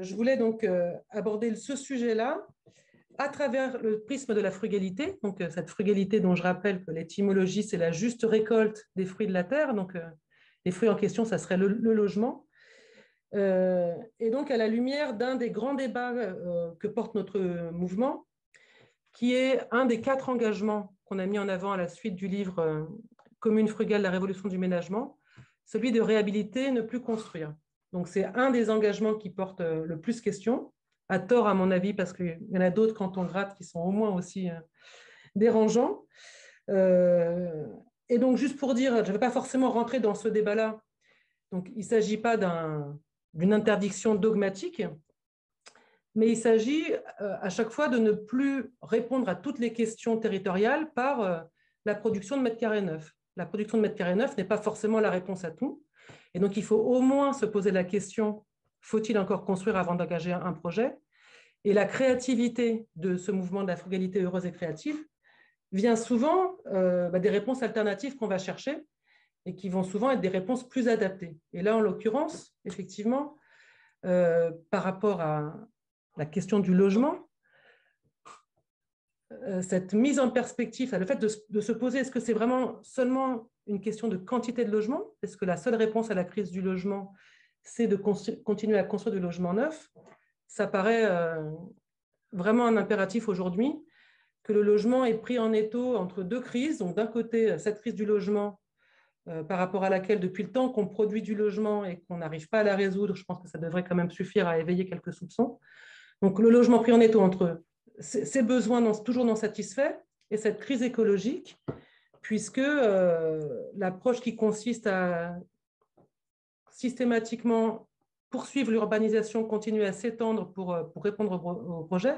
Je voulais donc aborder ce sujet-là à travers le prisme de la frugalité. Donc, cette frugalité dont je rappelle que l'étymologie, c'est la juste récolte des fruits de la terre. Donc, les fruits en question, ça serait le logement. Et donc, à la lumière d'un des grands débats que porte notre mouvement, qui est un des 4 engagements qu'on a mis en avant à la suite du livre Commune frugale, la révolution du ménagement, celui de réhabiliter, ne plus construire. Donc, c'est un des engagements qui porte le plus question, à tort à mon avis, parce qu'il y en a d'autres quand on gratte qui sont au moins aussi dérangeants. Et donc, juste pour dire, je ne vais pas forcément rentrer dans ce débat-là. Donc, il ne s'agit pas d'une interdiction dogmatique, mais il s'agit à chaque fois de ne plus répondre à toutes les questions territoriales par la production de mètres carrés neufs. La production de mètres carrés neufs n'est pas forcément la réponse à tout. Et donc, il faut au moins se poser la question, faut-il encore construire avant d'engager un projet? Et la créativité de ce mouvement de la frugalité heureuse et créative vient souvent des réponses alternatives qu'on va chercher et qui vont souvent être des réponses plus adaptées. Et là, en l'occurrence, effectivement, par rapport à la question du logement, cette mise en perspective, le fait de se poser, est-ce que c'est vraiment seulement une question de quantité de logement? Est-ce que la seule réponse à la crise du logement, c'est de continuer à construire du logement neuf? Ça paraît vraiment un impératif aujourd'hui, que le logement est pris en étau entre 2 crises. Donc, d'un côté, cette crise du logement, par rapport à laquelle, depuis le temps qu'on produit du logement et qu'on n'arrive pas à la résoudre, je pense que ça devrait quand même suffire à éveiller quelques soupçons. Donc, le logement pris en étau entre ces besoins toujours non satisfaits et cette crise écologique, puisque l'approche qui consiste à systématiquement poursuivre l'urbanisation, continuer à s'étendre pour répondre au projet,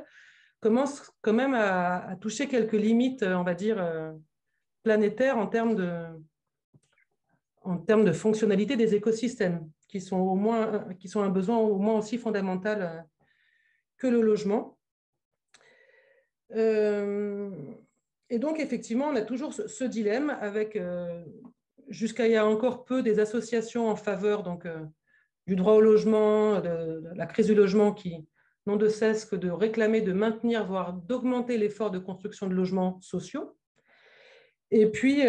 commence quand même à toucher quelques limites, on va dire, planétaires en termes de fonctionnalité des écosystèmes, qui sont un besoin au moins aussi fondamental que le logement. Et donc, effectivement, on a toujours ce dilemme avec, jusqu'à il y a encore peu, des associations en faveur du droit au logement, de la crise du logement qui n'ont de cesse que de réclamer, de maintenir, voire d'augmenter l'effort de construction de logements sociaux. Et puis,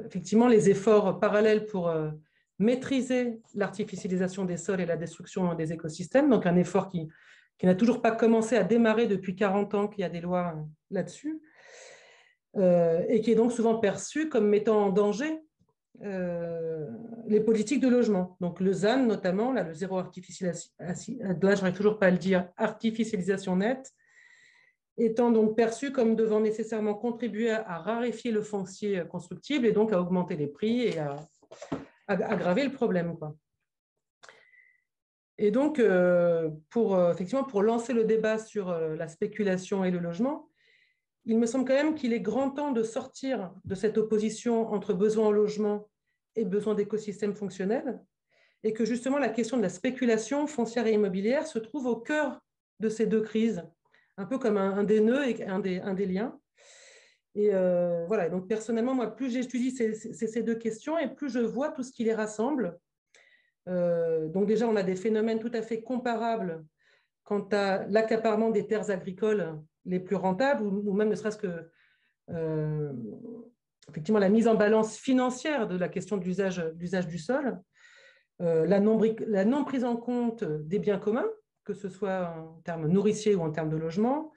effectivement, les efforts parallèles pour maîtriser l'artificialisation des sols et la destruction des écosystèmes, donc un effort qui n'a toujours pas commencé à démarrer depuis 40 ans qu'il y a des lois là-dessus, et qui est donc souvent perçu comme mettant en danger les politiques de logement. Donc le ZAN notamment, là, le zéro artificialisation, là je n'arrive toujours pas à le dire, artificialisation nette, étant donc perçu comme devant nécessairement contribuer à raréfier le foncier constructible et donc à augmenter les prix et à aggraver le problème, quoi. Et donc, effectivement, pour lancer le débat sur la spéculation et le logement, il me semble quand même qu'il est grand temps de sortir de cette opposition entre besoin en logement et besoin d'écosystèmes fonctionnels, et que justement la question de la spéculation foncière et immobilière se trouve au cœur de ces 2 crises, un peu comme un des nœuds et un des liens. Et voilà, donc personnellement, moi, plus j'étudie ces 2 questions et plus je vois tout ce qui les rassemble. Donc déjà, on a des phénomènes tout à fait comparables quant à l'accaparement des terres agricoles les plus rentables, ou même ne serait-ce que effectivement la mise en balance financière de la question de l'usage du sol, la non prise en compte des biens communs, que ce soit en termes nourriciers ou en termes de logement,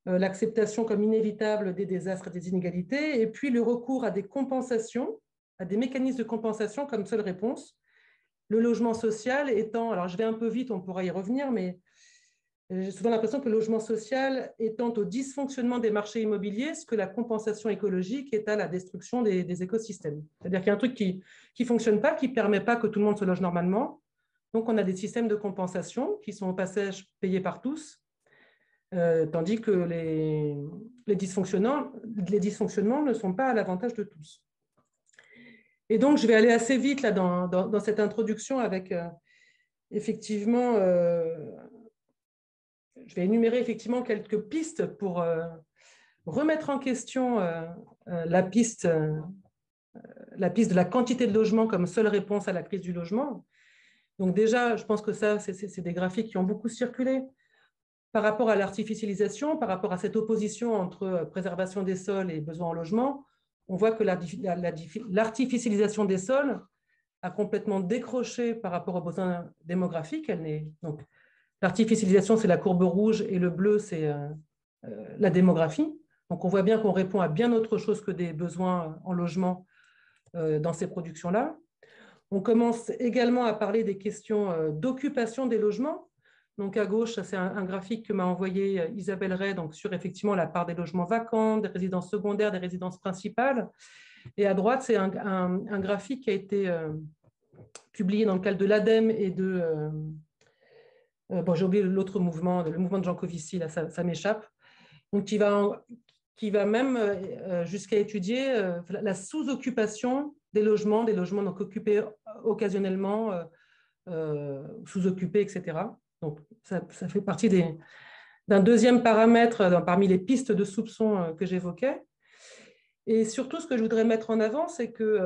l'acceptation comme inévitable des désastres et des inégalités, et puis le recours à des compensations, à des mécanismes de compensation comme seule réponse. Le logement social étant, alors je vais un peu vite, on pourra y revenir, mais j'ai souvent l'impression que le logement social étant au dysfonctionnement des marchés immobiliers, ce que la compensation écologique est à la destruction des écosystèmes. C'est-à-dire qu'il y a un truc qui ne fonctionne pas, qui ne permet pas que tout le monde se loge normalement. Donc, on a des systèmes de compensation qui sont au passage payés par tous, tandis que les dysfonctionnements ne sont pas à l'avantage de tous. Et donc, je vais aller assez vite là, dans cette introduction avec effectivement, je vais énumérer effectivement quelques pistes pour remettre en question la piste de la quantité de logements comme seule réponse à la crise du logement. Donc déjà, je pense que ça, c'est des graphiques qui ont beaucoup circulé par rapport à l'artificialisation, par rapport à cette opposition entre préservation des sols et besoin en logement. On voit que l'artificialisation des sols a complètement décroché par rapport aux besoins démographiques. Donc, l'artificialisation, c'est la courbe rouge et le bleu, c'est la démographie. Donc, on voit bien qu'on répond à bien autre chose que des besoins en logement dans ces productions-là. On commence également à parler des questions d'occupation des logements. Donc, à gauche, c'est un graphique que m'a envoyé Isabelle Ray donc, sur effectivement la part des logements vacants, des résidences secondaires, des résidences principales. Et à droite, c'est un graphique qui a été publié dans le cadre de l'ADEME et de... bon, j'ai oublié l'autre mouvement, le mouvement de Jancovici, là, ça m'échappe. Donc, qui va même jusqu'à étudier la sous-occupation des logements donc occupés occasionnellement, sous-occupés, etc. Donc, ça fait partie d'un deuxième paramètre parmi les pistes de soupçon que j'évoquais. Et surtout, ce que je voudrais mettre en avant, c'est que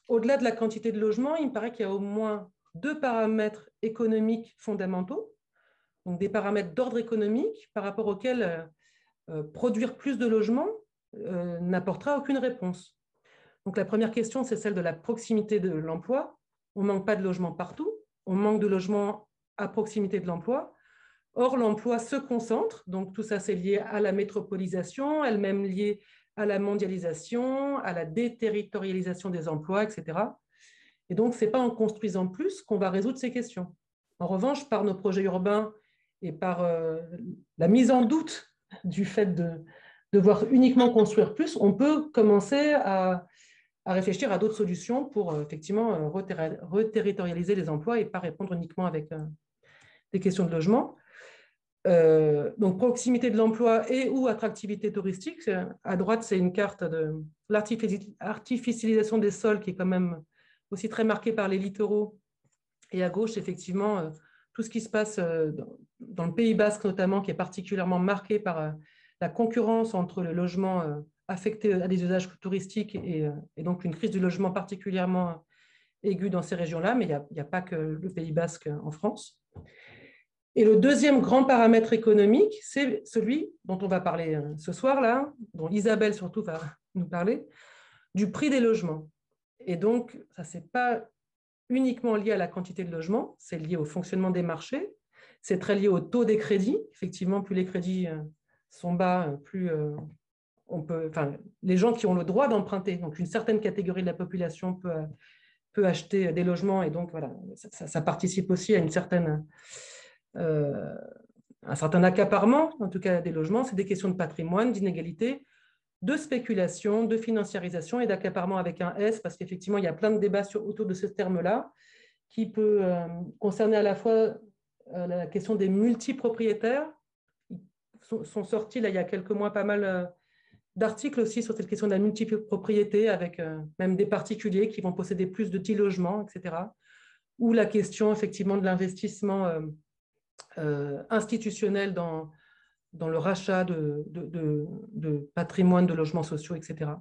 au-delà de la quantité de logements, il me paraît qu'il y a au moins 2 paramètres économiques fondamentaux, donc des paramètres d'ordre économique par rapport auxquels produire plus de logements n'apportera aucune réponse. Donc la première question, c'est celle de la proximité de l'emploi. On ne manque pas de logements partout, on manque de logements à proximité de l'emploi. Or, l'emploi se concentre, donc tout ça c'est lié à la métropolisation, elle-même liée à la mondialisation, à la déterritorialisation des emplois, etc. Et donc, ce n'est pas en construisant plus qu'on va résoudre ces questions. En revanche, par nos projets urbains et par la mise en doute du fait de devoir uniquement construire plus, on peut commencer à réfléchir à d'autres solutions pour effectivement reterritorialiser les emplois et pas répondre uniquement avec des questions de logement. Donc, proximité de l'emploi et ou attractivité touristique. À droite, c'est une carte de l'artificialisation des sols qui est quand même aussi très marquée par les littoraux. Et à gauche, effectivement, tout ce qui se passe dans le Pays Basque notamment, qui est particulièrement marqué par la concurrence entre le logement affecté à des usages touristiques et donc une crise du logement particulièrement aiguë dans ces régions-là, mais il n'y a pas que le Pays Basque en France. Et le deuxième grand paramètre économique, c'est celui dont on va parler ce soir-là, dont Isabelle surtout va nous parler, du prix des logements. Et donc, ça, ce n'est pas uniquement lié à la quantité de logements, c'est lié au fonctionnement des marchés, c'est très lié au taux des crédits. Effectivement, plus les crédits sont bas, plus les gens qui ont le droit d'emprunter, donc une certaine catégorie de la population peut acheter des logements, et donc voilà, ça participe aussi à un certain accaparement, en tout cas des logements. C'est des questions de patrimoine, d'inégalité, de spéculation, de financiarisation et d'accaparement avec un S, parce qu'effectivement, il y a plein de débats autour de ce terme-là, qui peut concerner à la fois la question des multipropriétaires. Sont sortis, là, il y a quelques mois, pas mal d'articles aussi sur cette question de la multipropriété, avec même des particuliers qui vont posséder plus de 10 logements, etc. Ou la question, effectivement, de l'investissement institutionnel dans le rachat de patrimoine, de logements sociaux, etc.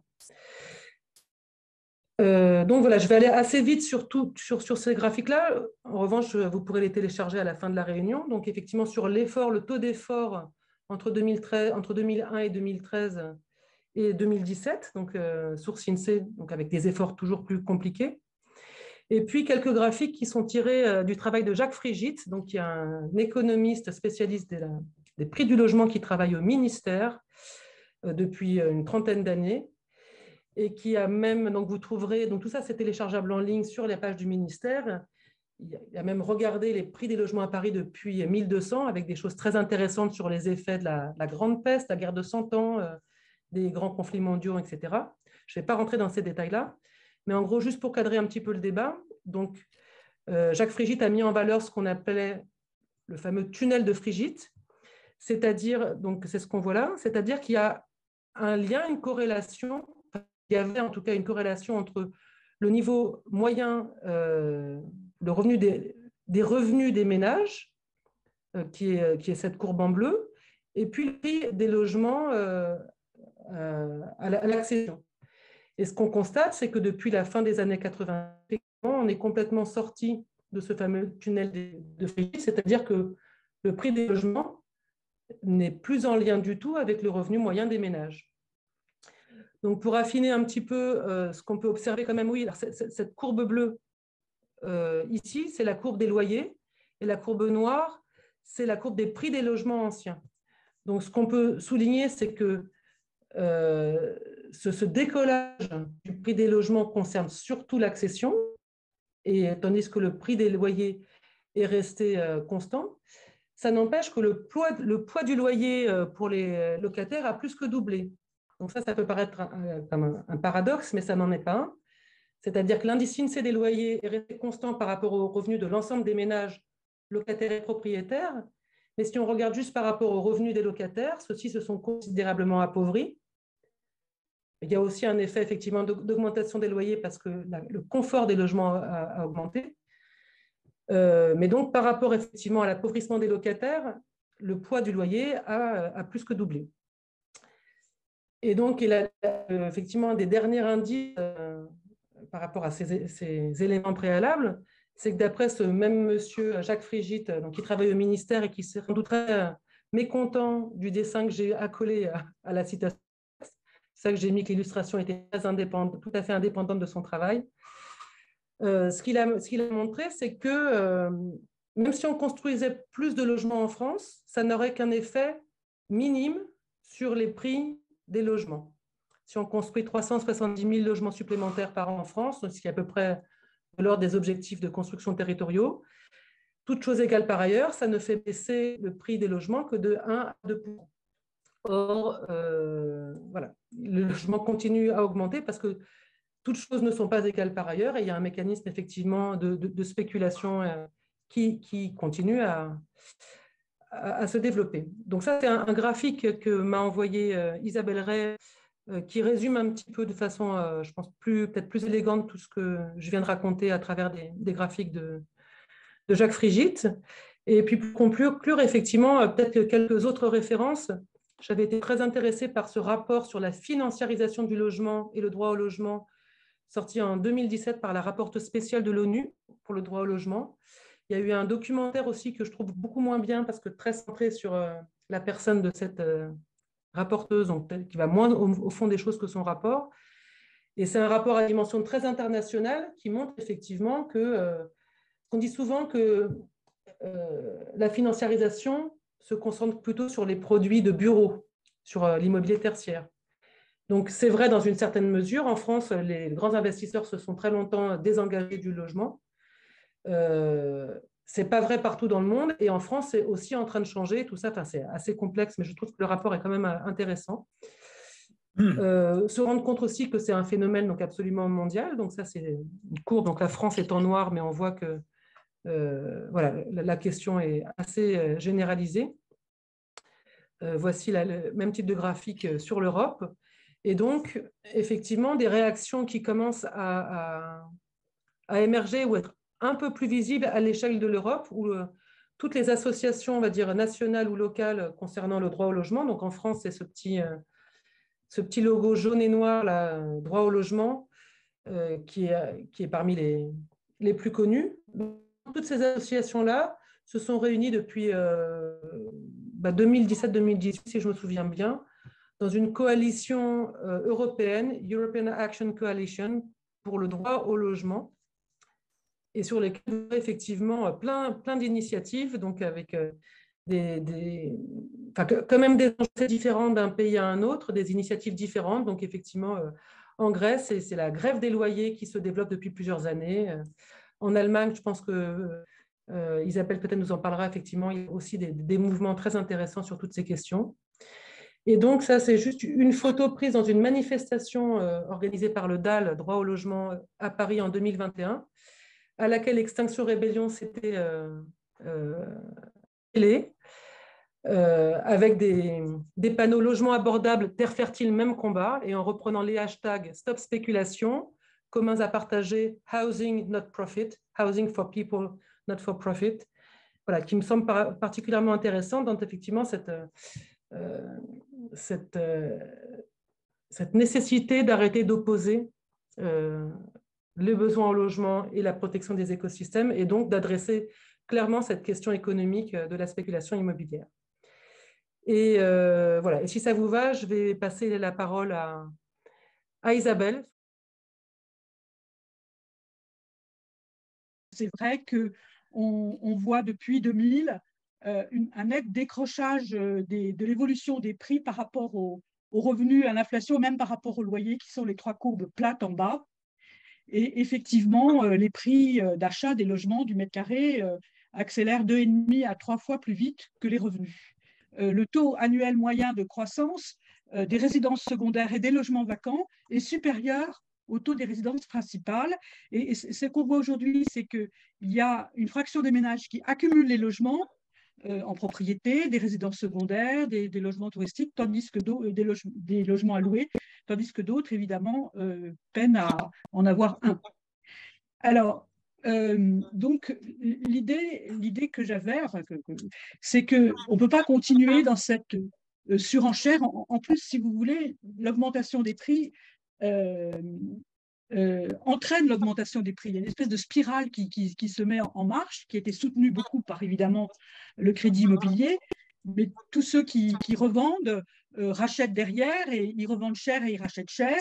Donc voilà, je vais aller assez vite sur ces graphiques-là. En revanche, vous pourrez les télécharger à la fin de la réunion. Donc effectivement, sur l'effort, le taux d'effort entre 2001 et 2013 et 2017, donc source INSEE, donc avec des efforts toujours plus compliqués. Et puis, quelques graphiques qui sont tirés du travail de Jacques Frigit, donc, qui est un économiste spécialiste des prix du logement qui travaille au ministère depuis une trentaine d'années et qui a même, donc vous trouverez, donc tout ça c'est téléchargeable en ligne sur la page du ministère. Il a même regardé les prix des logements à Paris depuis 1200 avec des choses très intéressantes sur les effets de la Grande Peste, la guerre de 100 ans, des grands conflits mondiaux, etc. Je ne vais pas rentrer dans ces détails-là. Mais en gros, juste pour cadrer un petit peu le débat, donc, Jacques Frigit a mis en valeur ce qu'on appelait le fameux tunnel de Frigit, c'est-à-dire, donc c'est ce qu'on voit là, c'est-à-dire qu'il y a un lien, une corrélation, il y avait en tout cas une corrélation entre le niveau moyen, le revenu des revenus des ménages, qui est cette courbe en bleu, et puis le prix des logements à l'accession. Et ce qu'on constate, c'est que depuis la fin des années 80, on est complètement sorti de ce fameux tunnel de Frégis, c'est-à-dire que le prix des logements n'est plus en lien du tout avec le revenu moyen des ménages. Donc, pour affiner un petit peu ce qu'on peut observer quand même, oui, alors cette courbe bleue, ici, c'est la courbe des loyers, et la courbe noire, c'est la courbe des prix des logements anciens. Donc, ce qu'on peut souligner, c'est que ce décollage du prix des logements concerne surtout l'accession, et tandis que le prix des loyers est resté constant. Ça n'empêche que le poids du loyer pour les locataires a plus que doublé. Donc ça peut paraître comme un paradoxe, mais ça n'en est pas un. C'est-à-dire que l'indice INSEE des loyers est resté constant par rapport aux revenus de l'ensemble des ménages locataires et propriétaires. Mais si on regarde juste par rapport aux revenus des locataires, ceux-ci se sont considérablement appauvris. Il y a aussi un effet effectivement d'augmentation des loyers parce que le confort des logements a augmenté. Mais donc, par rapport effectivement à l'appauvrissement des locataires, le poids du loyer a plus que doublé. Et donc, il a effectivement un des derniers indices par rapport à ces éléments préalables, c'est que d'après ce même monsieur Jacques Frigit, donc, qui travaille au ministère et qui s'est sans doute très mécontent du dessin que j'ai accolé à la citation, c'est ça que j'ai mis que l'illustration était très indépendante, tout à fait indépendante de son travail. Ce qu'il a montré, c'est que même si on construisait plus de logements en France, ça n'aurait qu'un effet minime sur les prix des logements. Si on construit 370 000 logements supplémentaires par an en France, ce qui est à peu près de l'ordre des objectifs de construction territoriaux, toutes choses égales par ailleurs, ça ne fait baisser le prix des logements que de 1 à 2%. Or, voilà, le logement continue à augmenter parce que toutes choses ne sont pas égales par ailleurs et il y a un mécanisme effectivement de spéculation qui continue à se développer. Donc ça, c'est un graphique que m'a envoyé Isabelle Ray qui résume un petit peu de façon, je pense, peut-être plus élégante tout ce que je viens de raconter à travers des graphiques de Jacques Frigit. Et puis pour conclure, effectivement, peut-être quelques autres références. J'avais été très intéressée par ce rapport sur la financiarisation du logement et le droit au logement, sorti en 2017 par la rapporteure spéciale de l'ONU pour le droit au logement. Il y a eu un documentaire aussi que je trouve beaucoup moins bien parce que très centré sur la personne de cette rapporteuse, donc qui va moins au fond des choses que son rapport. Et c'est un rapport à dimension très internationale qui montre effectivement que, on dit souvent que la financiarisation se concentre plutôt sur les produits de bureau, sur l'immobilier tertiaire. Donc, c'est vrai dans une certaine mesure. En France, les grands investisseurs se sont très longtemps désengagés du logement. Ce n'est pas vrai partout dans le monde. Et en France, c'est aussi en train de changer. Tout ça, c'est assez complexe, mais je trouve que le rapport est quand même intéressant. Se rendre compte aussi que c'est un phénomène donc, absolument mondial. Donc, ça, c'est une courbe. Donc, la France est en noir, mais on voit que voilà, la question est assez généralisée. Voici le même type de graphique sur l'Europe. Et donc, effectivement, des réactions qui commencent à émerger ou être un peu plus visibles à l'échelle de l'Europe, où toutes les associations, on va dire, nationales ou locales concernant le droit au logement, donc en France, c'est ce petit logo jaune et noir, là, droit au logement, qui est parmi les plus connus. Toutes ces associations-là se sont réunies depuis 2017-2018, si je me souviens bien, dans une coalition européenne, European Action Coalition, pour le droit au logement, et sur lesquelles effectivement plein d'initiatives, donc avec quand même des enjeux différents d'un pays à un autre, des initiatives différentes. Donc effectivement, en Grèce, c'est la grève des loyers qui se développe depuis plusieurs années. En Allemagne, je pense que Isabelle peut-être nous en parlera, effectivement, il y a aussi des mouvements très intéressants sur toutes ces questions. Et donc, ça, c'est juste une photo prise dans une manifestation organisée par le DAL, Droit au logement, à Paris en 2021, à laquelle Extinction Rébellion s'était mêlée, avec des panneaux logement abordable, terre fertile, même combat, et en reprenant les hashtags Stop Spéculation, communs à partager, Housing Not Profit, Housing for People Not for Profit, voilà, qui me semble particulièrement intéressant dans effectivement cette nécessité d'arrêter d'opposer les besoins en logement et la protection des écosystèmes, et donc d'adresser clairement cette question économique de la spéculation immobilière. Et voilà, et si ça vous va, je vais passer la parole à Isabelle. C'est vrai qu'on voit depuis 2000 un net décrochage de l'évolution des prix par rapport aux revenus, à l'inflation, même par rapport aux loyers, qui sont les trois courbes plates en bas. Et effectivement, les prix d'achat des logements du mètre carré accélèrent 2,5 à 3 fois plus vite que les revenus. Le taux annuel moyen de croissance des résidences secondaires et des logements vacants est supérieur au taux des résidences principales. Et ce qu'on voit aujourd'hui, c'est qu'il y a une fraction des ménages qui accumulent les logements en propriété, des résidences secondaires, des logements touristiques, tandis que des logements à louer, tandis que d'autres, évidemment, peinent à en avoir un. Alors, donc, l'idée que j'avais, enfin, c'est qu'on ne peut pas continuer dans cette surenchère. En plus, si vous voulez, l'augmentation des prix euh, entraîne l'augmentation des prix. Il y a une espèce de spirale qui se met en marche, qui a été soutenue beaucoup par, évidemment, le crédit immobilier, mais tous ceux qui revendent rachètent derrière, et ils revendent cher et ils rachètent cher.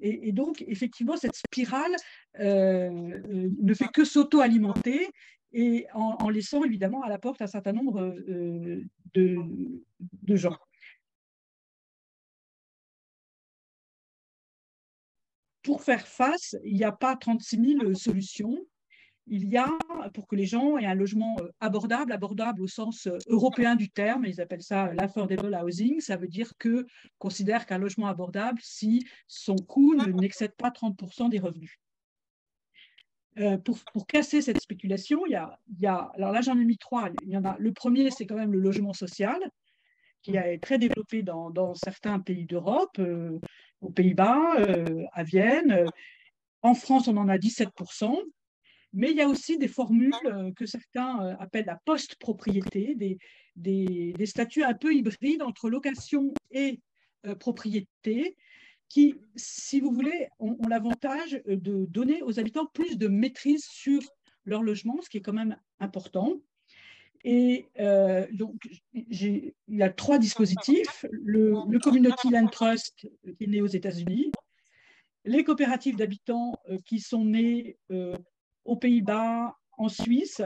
Et donc, effectivement, cette spirale ne fait que s'auto-alimenter, et en laissant évidemment à la porte un certain nombre de gens. Pour faire face, il n'y a pas 36 000 solutions. Il y a, pour que les gens aient un logement abordable au sens européen du terme, ils appellent ça l'affordable housing, ça veut dire que considère qu'un logement abordable si son coût n'excède pas 30% des revenus. Pour casser cette spéculation, alors là j'en ai mis trois. Il y en a, le premier, c'est quand même le logement social, qui est très développé dans certains pays d'Europe, aux Pays-Bas, à Vienne. En France, on en a 17%. Mais il y a aussi des formules que certains appellent la post-propriété, des statuts un peu hybrides entre location et propriété, qui, si vous voulez, ont l'avantage de donner aux habitants plus de maîtrise sur leur logement, ce qui est quand même important. Et donc, il y a trois dispositifs. Le Community Land Trust, qui est né aux États-Unis, les coopératives d'habitants qui sont nées aux Pays-Bas, en Suisse.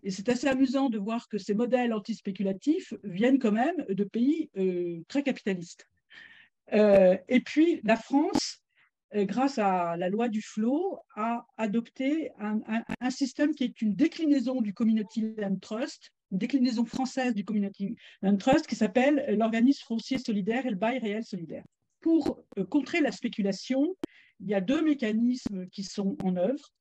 Et c'est assez amusant de voir que ces modèles antispéculatifs viennent quand même de pays très capitalistes. Et puis, la France, grâce à la loi Duflot, a adopté un système qui est une déclinaison du Community Land Trust, une déclinaison française du Community Land Trust, qui s'appelle l'organisme foncier solidaire et le bail réel solidaire. Pour contrer la spéculation, il y a deux mécanismes qui sont en œuvre.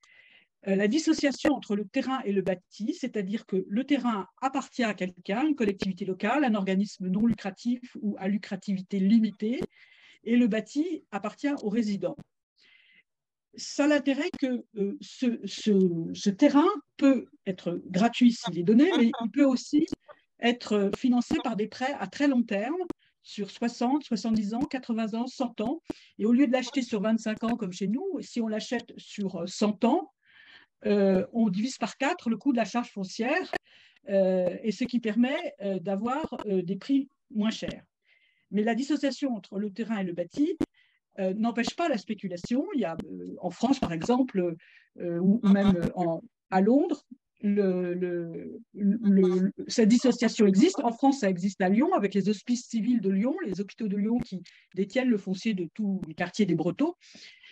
La dissociation entre le terrain et le bâti, c'est-à-dire que le terrain appartient à quelqu'un, une collectivité locale, un organisme non lucratif ou à lucrativité limitée, et le bâti appartient aux résidents. Ça a l'intérêt que ce terrain peut être gratuit s'il est donné, mais il peut aussi être financé par des prêts à très long terme, sur 60, 70 ans, 80 ans, 100 ans. Et au lieu de l'acheter sur 25 ans comme chez nous, si on l'achète sur 100 ans, on divise par 4 le coût de la charge foncière, et ce qui permet d'avoir des prix moins chers. Mais la dissociation entre le terrain et le bâti n'empêche pas la spéculation. Il y a en France, par exemple, ou même à Londres, cette dissociation existe. En France, ça existe à Lyon, avec les hospices civils de Lyon, les hôpitaux de Lyon qui détiennent le foncier de tout le quartier des Bretons.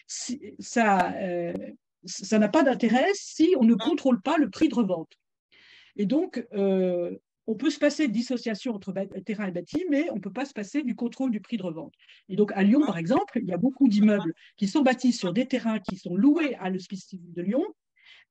Ça n'a pas d'intérêt si on ne contrôle pas le prix de revente. Et donc, on peut se passer de dissociation entre terrain et bâti, mais on ne peut pas se passer du contrôle du prix de revente. Et donc, à Lyon, par exemple, il y a beaucoup d'immeubles qui sont bâtis sur des terrains qui sont loués à l'Hospice civil de Lyon,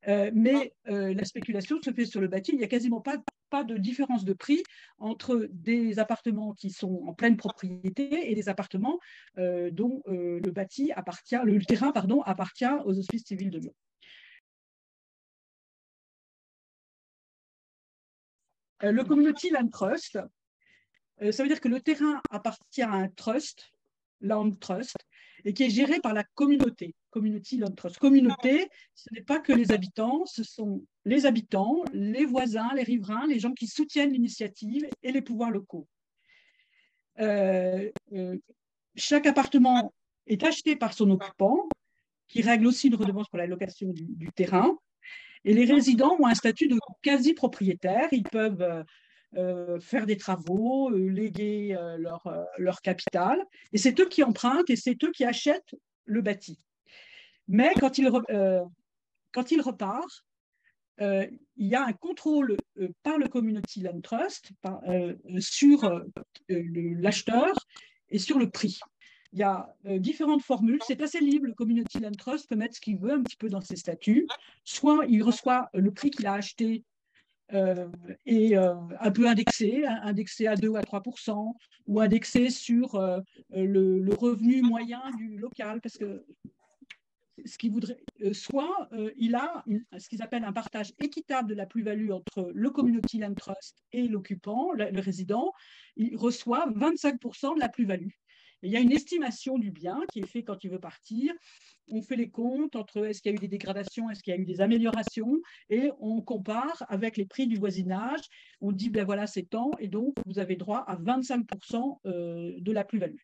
mais la spéculation se fait sur le bâti. Il n'y a quasiment pas de différence de prix entre des appartements qui sont en pleine propriété et des appartements dont le terrain appartient aux Hospices civils de Lyon. Le Community Land Trust, ça veut dire que le terrain appartient à un trust, Land Trust, et qui est géré par la communauté, Community Land Trust. Communauté, ce n'est pas que les habitants, ce sont les habitants, les voisins, les riverains, les gens qui soutiennent l'initiative et les pouvoirs locaux. Chaque appartement est acheté par son occupant, qui règle aussi une redevance pour la location du terrain. Et les résidents ont un statut de quasi-propriétaire. Ils peuvent faire des travaux, léguer leur capital. Et c'est eux qui empruntent et c'est eux qui achètent le bâti. Mais quand il repart, il y a un contrôle par le Community Land Trust sur l'acheteur et sur le prix. Il y a différentes formules. C'est assez libre. Le Community Land Trust peut mettre ce qu'il veut un petit peu dans ses statuts. Soit il reçoit le prix qu'il a acheté et un peu indexé à 2 ou à 3%, ou indexé sur le revenu moyen du local, parce que ce qu'il voudrait, soit il a ce qu'ils appellent un partage équitable de la plus-value entre le Community Land Trust et l'occupant, le résident. Il reçoit 25% de la plus-value. Il y a une estimation du bien qui est faite quand il veut partir. On fait les comptes entre est-ce qu'il y a eu des dégradations, est-ce qu'il y a eu des améliorations, et on compare avec les prix du voisinage. On dit, ben voilà, c'est tant, et donc vous avez droit à 25% de la plus-value.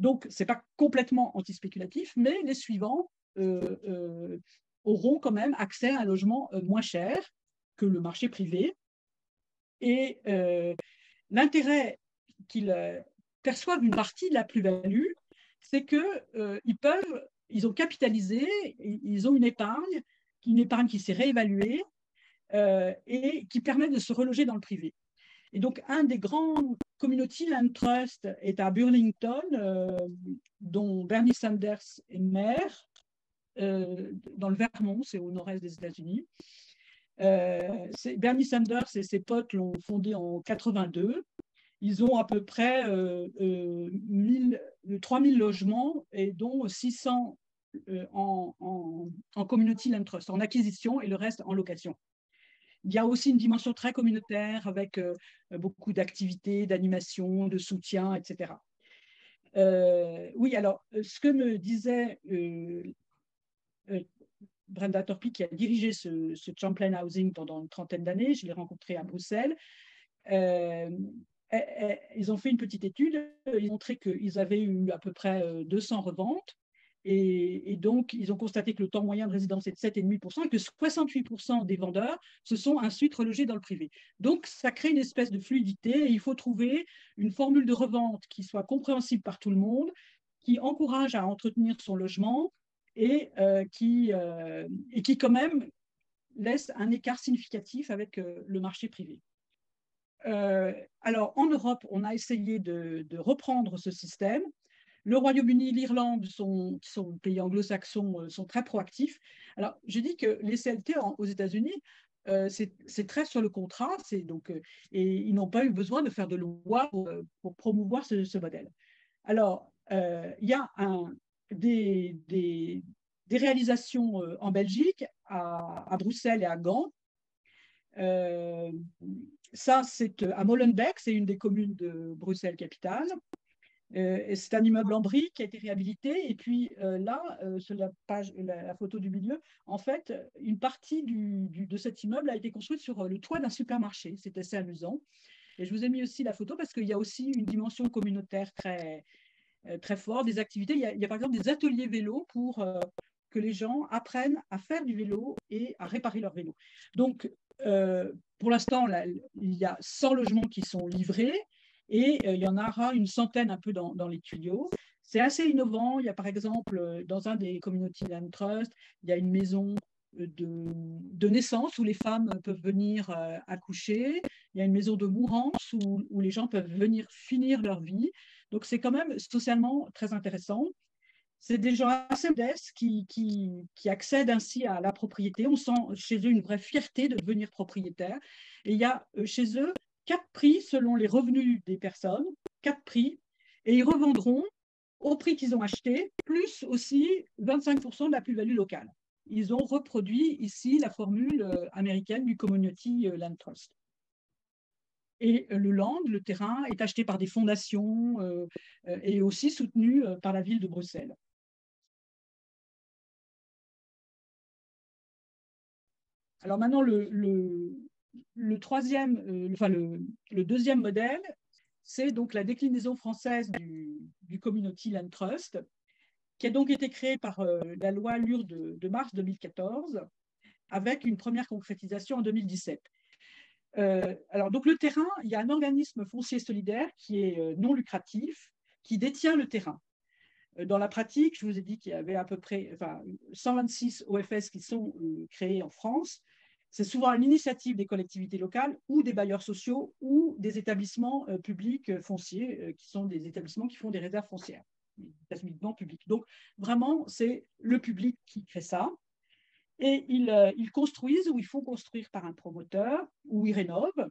Donc, ce n'est pas complètement antispéculatif, mais les suivants auront quand même accès à un logement moins cher que le marché privé. Et l'intérêt qu'ils perçoivent une partie de la plus-value, c'est qu'ils ont capitalisé, ils ont une épargne qui s'est réévaluée et qui permet de se reloger dans le privé. Et donc, un des grands community land trust est à Burlington, dont Bernie Sanders est maire, dans le Vermont, c'est au nord-est des États-Unis. Bernie Sanders et ses potes l'ont fondé en 82. Ils ont à peu près 3000 logements, et dont 600 en community land trust, en acquisition, et le reste en location. Il y a aussi une dimension très communautaire avec beaucoup d'activités, d'animation, de soutien, etc. Oui, alors, ce que me disait Brenda Torpy, qui a dirigé ce Champlain Housing pendant une trentaine d'années, je l'ai rencontré à Bruxelles. Ils ont fait une petite étude, ils ont montré qu'ils avaient eu à peu près 200 reventes, et donc ils ont constaté que le temps moyen de résidence est de 7,5% et que 68% des vendeurs se sont ensuite relogés dans le privé. Donc ça crée une espèce de fluidité, et il faut trouver une formule de revente qui soit compréhensible par tout le monde, qui encourage à entretenir son logement, et qui quand même laisse un écart significatif avec le marché privé. Alors, en Europe, on a essayé de reprendre ce système. Le Royaume-Uni, l'Irlande, qui sont pays anglo-saxons, sont très proactifs. Alors, je dis que les CLT aux États-Unis, c'est très sur le contrat, et ils n'ont pas eu besoin de faire de loi pour promouvoir ce modèle. Alors, il y a des réalisations en Belgique, à Bruxelles et à Gand. Ça, c'est à Molenbeek, c'est une des communes de Bruxelles-Capitale. C'est un immeuble en briques qui a été réhabilité. Et puis là, sur la photo du milieu, en fait, une partie de cet immeuble a été construite sur le toit d'un supermarché. C'est assez amusant. Et je vous ai mis aussi la photo parce qu'il y a aussi une dimension communautaire très forte, des activités. Il y a par exemple des ateliers vélo pour que les gens apprennent à faire du vélo et à réparer leur vélo. Donc, pour l'instant, il y a 100 logements qui sont livrés, et il y en aura une centaine un peu dans les tuyaux. C'est assez innovant. Il y a par exemple, dans un des Community Land Trust, il y a une maison de naissance où les femmes peuvent venir accoucher. Il y a une maison de mourance où les gens peuvent venir finir leur vie. Donc, c'est quand même socialement très intéressant. C'est des gens assez modestes qui accèdent ainsi à la propriété. On sent chez eux une vraie fierté de devenir propriétaire. Et il y a chez eux 4 prix selon les revenus des personnes, 4 prix, et ils revendront au prix qu'ils ont acheté, plus aussi 25% de la plus-value locale. Ils ont reproduit ici la formule américaine du Community Land Trust. Et le land, le terrain, est acheté par des fondations et aussi soutenu par la ville de Bruxelles. Alors maintenant, le troisième, le deuxième modèle, c'est donc la déclinaison française du Community Land Trust, qui a donc été créé par la loi LUR de mars 2014, avec une première concrétisation en 2017. Alors, donc le terrain, il y a un organisme foncier solidaire qui est non lucratif, qui détient le terrain. Dans la pratique, je vous ai dit qu'il y avait à peu près 126 OFS qui sont créés en France. C'est souvent à l'initiative des collectivités locales ou des bailleurs sociaux ou des établissements publics fonciers, qui sont des établissements qui font des réserves foncières, des établissements publics. Donc, vraiment, c'est le public qui crée ça. Et ils construisent ou ils font construire par un promoteur ou ils rénovent.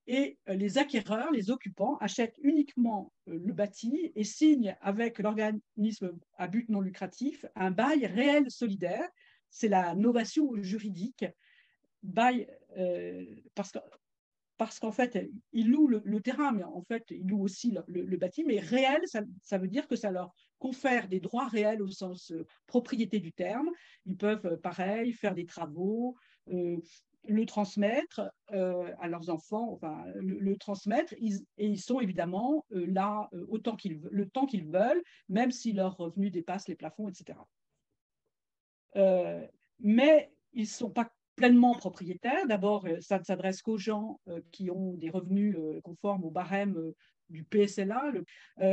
Et les acquéreurs, les occupants, achètent uniquement le bâti et signent avec l'organisme à but non lucratif un bail réel solidaire. C'est la novation juridique. Bail, parce qu'en fait, ils louent le terrain, mais en fait, ils louent aussi le bâti. Mais réel, ça veut dire que ça leur confère des droits réels au sens propriété du terme. Ils peuvent, pareil, faire des travaux, le transmettre à leurs enfants, enfin, le transmettre, et ils sont évidemment là le temps qu'ils veulent, même si leurs revenus dépassent les plafonds, etc. Mais ils ne sont pas pleinement propriétaires. D'abord, ça ne s'adresse qu'aux gens qui ont des revenus conformes au barème du PSLA.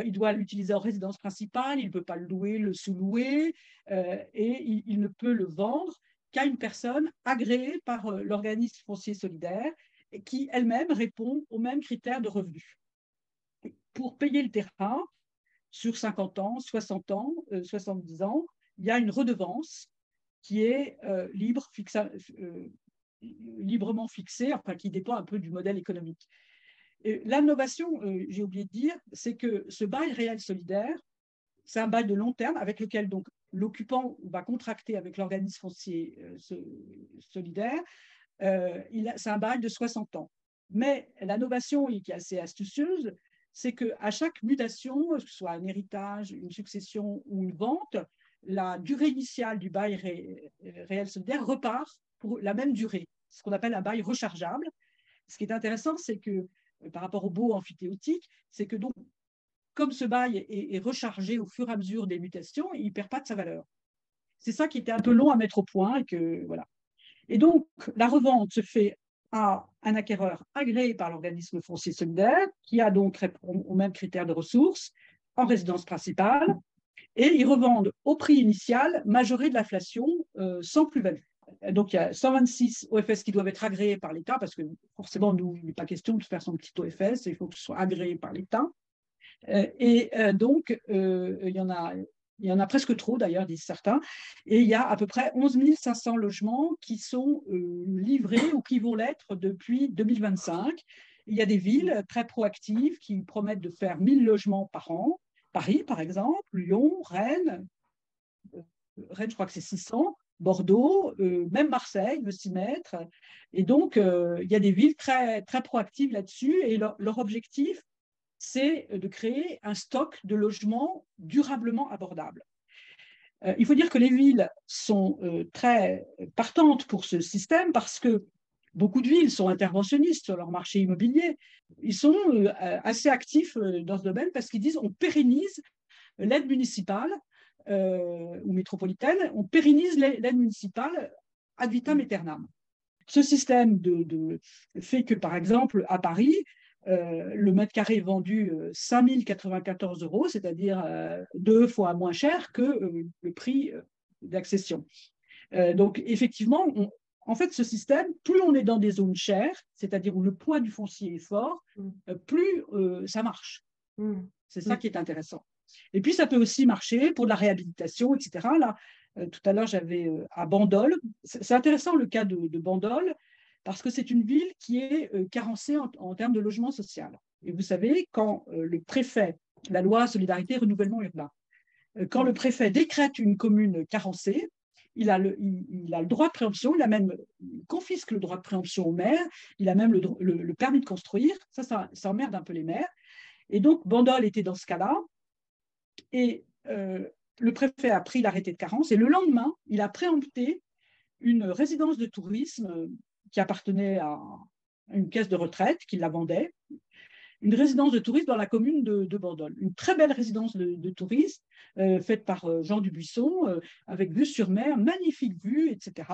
Il doit l'utiliser en résidence principale, il ne peut pas le louer, le sous-louer, et il ne peut le vendre qu'à une personne agréée par l'organisme foncier solidaire et qui elle-même répond aux mêmes critères de revenus. Pour payer le terrain, sur 50 ans, 60 ans, 70 ans, il y a une redevance qui est librement fixée, enfin qui dépend un peu du modèle économique. L'innovation, j'ai oublié de dire, c'est que ce bail réel solidaire, c'est un bail de long terme avec lequel donc l'occupant va contracter avec l'organisme foncier solidaire. C'est un bail de 60 ans. Mais l'innovation qui est assez astucieuse, c'est qu'à chaque mutation, que ce soit un héritage, une succession ou une vente, la durée initiale du bail réel solidaire repart pour la même durée, ce qu'on appelle un bail rechargeable. Ce qui est intéressant, c'est que par rapport au baux amphithéotique, c'est que donc, comme ce bail est rechargé au fur et à mesure des mutations, il ne perd pas de sa valeur. C'est ça qui était un peu long à mettre au point. Voilà. Et donc, la revente se fait à un acquéreur agréé par l'organisme foncier solidaire, qui a donc aux mêmes critères de ressources, en résidence principale, et ils revendent au prix initial majoré de l'inflation sans plus-value. Donc, il y a 126 OFS qui doivent être agréés par l'État, parce que forcément, nous, il n'est pas question de faire son petit OFS, il faut que ce soit agréé par l'État. Donc, il y en a presque trop, d'ailleurs, disent certains. Et il y a à peu près 11 500 logements qui sont livrés ou qui vont l'être depuis 2025. Il y a des villes très proactives qui promettent de faire 1000 logements par an. Paris, par exemple, Lyon, Rennes. Rennes, je crois que c'est 600. Bordeaux, même Marseille veut s'y mettre. Et donc, il y a des villes très, très proactives là-dessus. Et leur objectif, c'est de créer un stock de logements durablement abordables. Il faut dire que les villes sont très partantes pour ce système parce que beaucoup de villes sont interventionnistes sur leur marché immobilier. Ils sont assez actifs dans ce domaine parce qu'ils disent on pérennise l'aide municipale ou métropolitaine, on pérennise l'aide municipale ad vitam aeternam. Ce système fait que, par exemple, à Paris, le mètre carré est vendu 5 094 €, c'est-à-dire 2 fois moins cher que le prix d'accession. Donc, effectivement, en fait, ce système, plus on est dans des zones chères, c'est-à-dire où le poids du foncier est fort, plus ça marche. C'est ça qui est intéressant. Et puis, ça peut aussi marcher pour de la réhabilitation, etc. Là, tout à l'heure, j'avais à Bandol. C'est intéressant le cas de Bandol, parce que c'est une ville qui est carencée en termes de logement social. Et vous savez, quand le préfet, la loi Solidarité et Renouvellement Urbain, quand le préfet décrète une commune carencée, il a le droit de préemption, il confisque le droit de préemption au maire, il a même le permis de construire, ça emmerde un peu les maires. Et donc, Bandol était dans ce cas-là, et le préfet a pris l'arrêté de carence, et le lendemain, il a préempté une résidence de tourisme qui appartenait à une caisse de retraite qui la vendait, une résidence de tourisme dans la commune de Bandol. Une très belle résidence de tourisme faite par Jean Dubuisson, avec vue sur mer, magnifique vue, etc.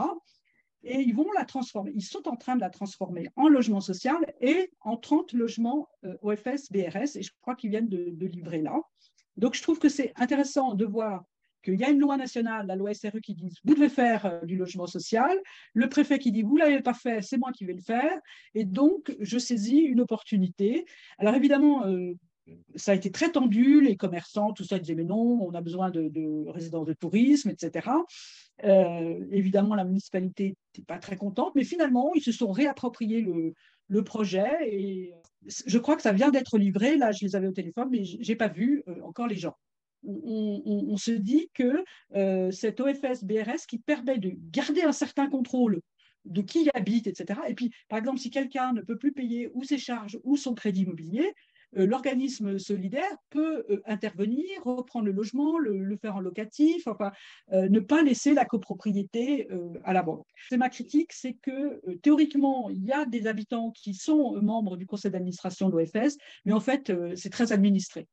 Et ils vont la transformer. Ils sont en train de la transformer en logement social et en 30 logements OFS BRS. Et je crois qu'ils viennent de livrer là. Donc, je trouve que c'est intéressant de voir qu'il y a une loi nationale, la loi SRU, qui dit vous devez faire du logement social. Le préfet qui dit vous ne l'avez pas fait, c'est moi qui vais le faire. Et donc, je saisis une opportunité. Alors, évidemment, ça a été très tendu. Les commerçants, tout ça, disaient mais non, on a besoin de résidences de tourisme, etc. Évidemment, la municipalité n'était pas très contente, mais finalement, ils se sont réappropriés le projet et je crois que ça vient d'être livré. Là, je les avais au téléphone, mais je n'ai pas vu encore les gens. On se dit que cet OFS BRS qui permet de garder un certain contrôle de qui y habite, etc. Et puis, par exemple, si quelqu'un ne peut plus payer ou ses charges ou son crédit immobilier, l'organisme solidaire peut intervenir, reprendre le logement, le faire en locatif, enfin, ne pas laisser la copropriété à la banque. C'est ma critique, c'est que théoriquement, il y a des habitants qui sont membres du conseil d'administration de l'OFS, mais en fait, c'est très administré.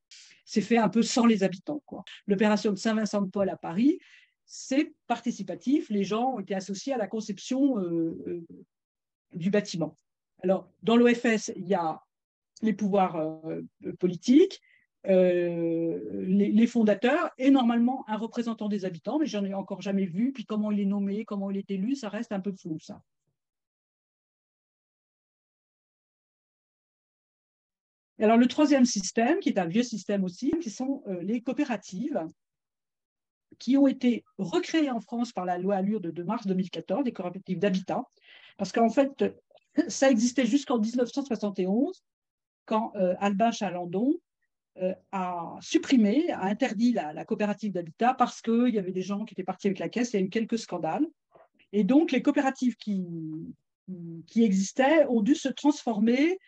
C'est fait un peu sans les habitants, quoi. L'opération de Saint-Vincent-de-Paul à Paris, c'est participatif, les gens ont été associés à la conception du bâtiment. Alors, dans l'OFS, il y a les pouvoirs politiques, les fondateurs et normalement un représentant des habitants, mais j'en ai encore jamais vu. Puis comment il est nommé, comment il est élu, ça reste un peu flou, ça. Et alors le troisième système, qui est un vieux système aussi, qui sont les coopératives, qui ont été recréées en France par la loi Allure de mars 2014, des coopératives d'habitat, parce qu'en fait, ça existait jusqu'en 1971, quand Albin Chalandon a supprimé, a interdit la coopérative d'habitat parce qu'il y avait des gens qui étaient partis avec la caisse, il y a eu quelques scandales. Et donc, les coopératives qui existaient ont dû se transformer,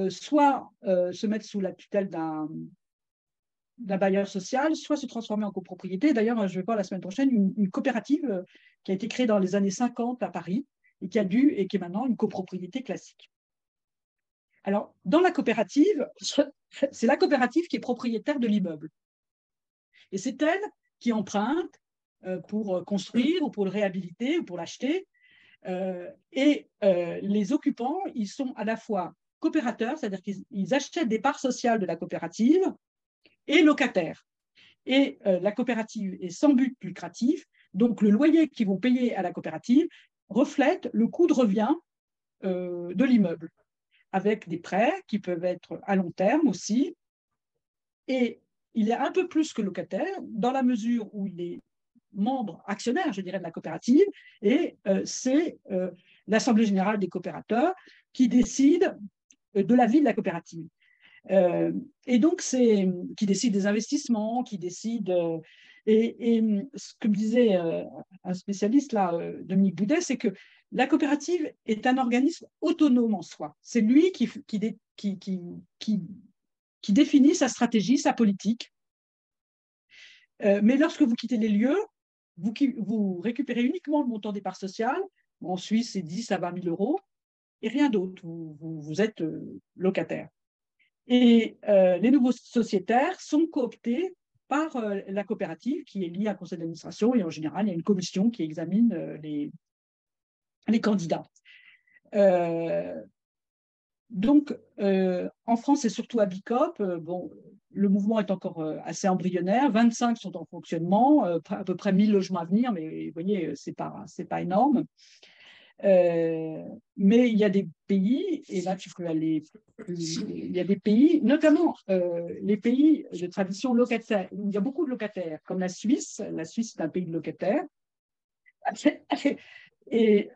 soit se mettre sous la tutelle d'un bailleur social, soit se transformer en copropriété. D'ailleurs, je vais voir la semaine prochaine une coopérative qui a été créée dans les années 50 à Paris et qui est maintenant une copropriété classique. Alors, dans la coopérative, c'est la coopérative qui est propriétaire de l'immeuble. Et c'est elle qui emprunte pour construire ou pour le réhabiliter ou pour l'acheter. Les occupants, ils sont à la fois coopérateurs, c'est-à-dire qu'ils achètent des parts sociales de la coopérative, et locataires. Et la coopérative est sans but lucratif, donc le loyer qu'ils vont payer à la coopérative reflète le coût de revient de l'immeuble, avec des prêts qui peuvent être à long terme aussi. Et il est un peu plus que locataire dans la mesure où il est membre actionnaire, je dirais, de la coopérative, et c'est l'Assemblée générale des coopérateurs qui décide de la vie de la coopérative. Et donc, c'est qui décide des investissements, qui décide. Et ce que me disait un spécialiste, là, Dominique Boudet, c'est que la coopérative est un organisme autonome en soi. C'est lui qui définit sa stratégie, sa politique. Mais lorsque vous quittez les lieux, vous récupérez uniquement le montant des parts sociales. En Suisse, c'est 10 à 20 000 euros et rien d'autre. Vous êtes locataire. Et les nouveaux sociétaires sont cooptés par la coopérative qui est liée à un conseil d'administration et en général, il y a une commission qui examine les candidats. Donc, en France et surtout à Bicop, bon, le mouvement est encore assez embryonnaire. 25 sont en fonctionnement, à peu près 1000 logements à venir, mais vous voyez, c'est pas énorme. Mais il y a des pays, et là tu peux aller, il y a des pays, notamment les pays de tradition locataire. Il y a beaucoup de locataires, comme la Suisse. La Suisse est un pays de locataires. Et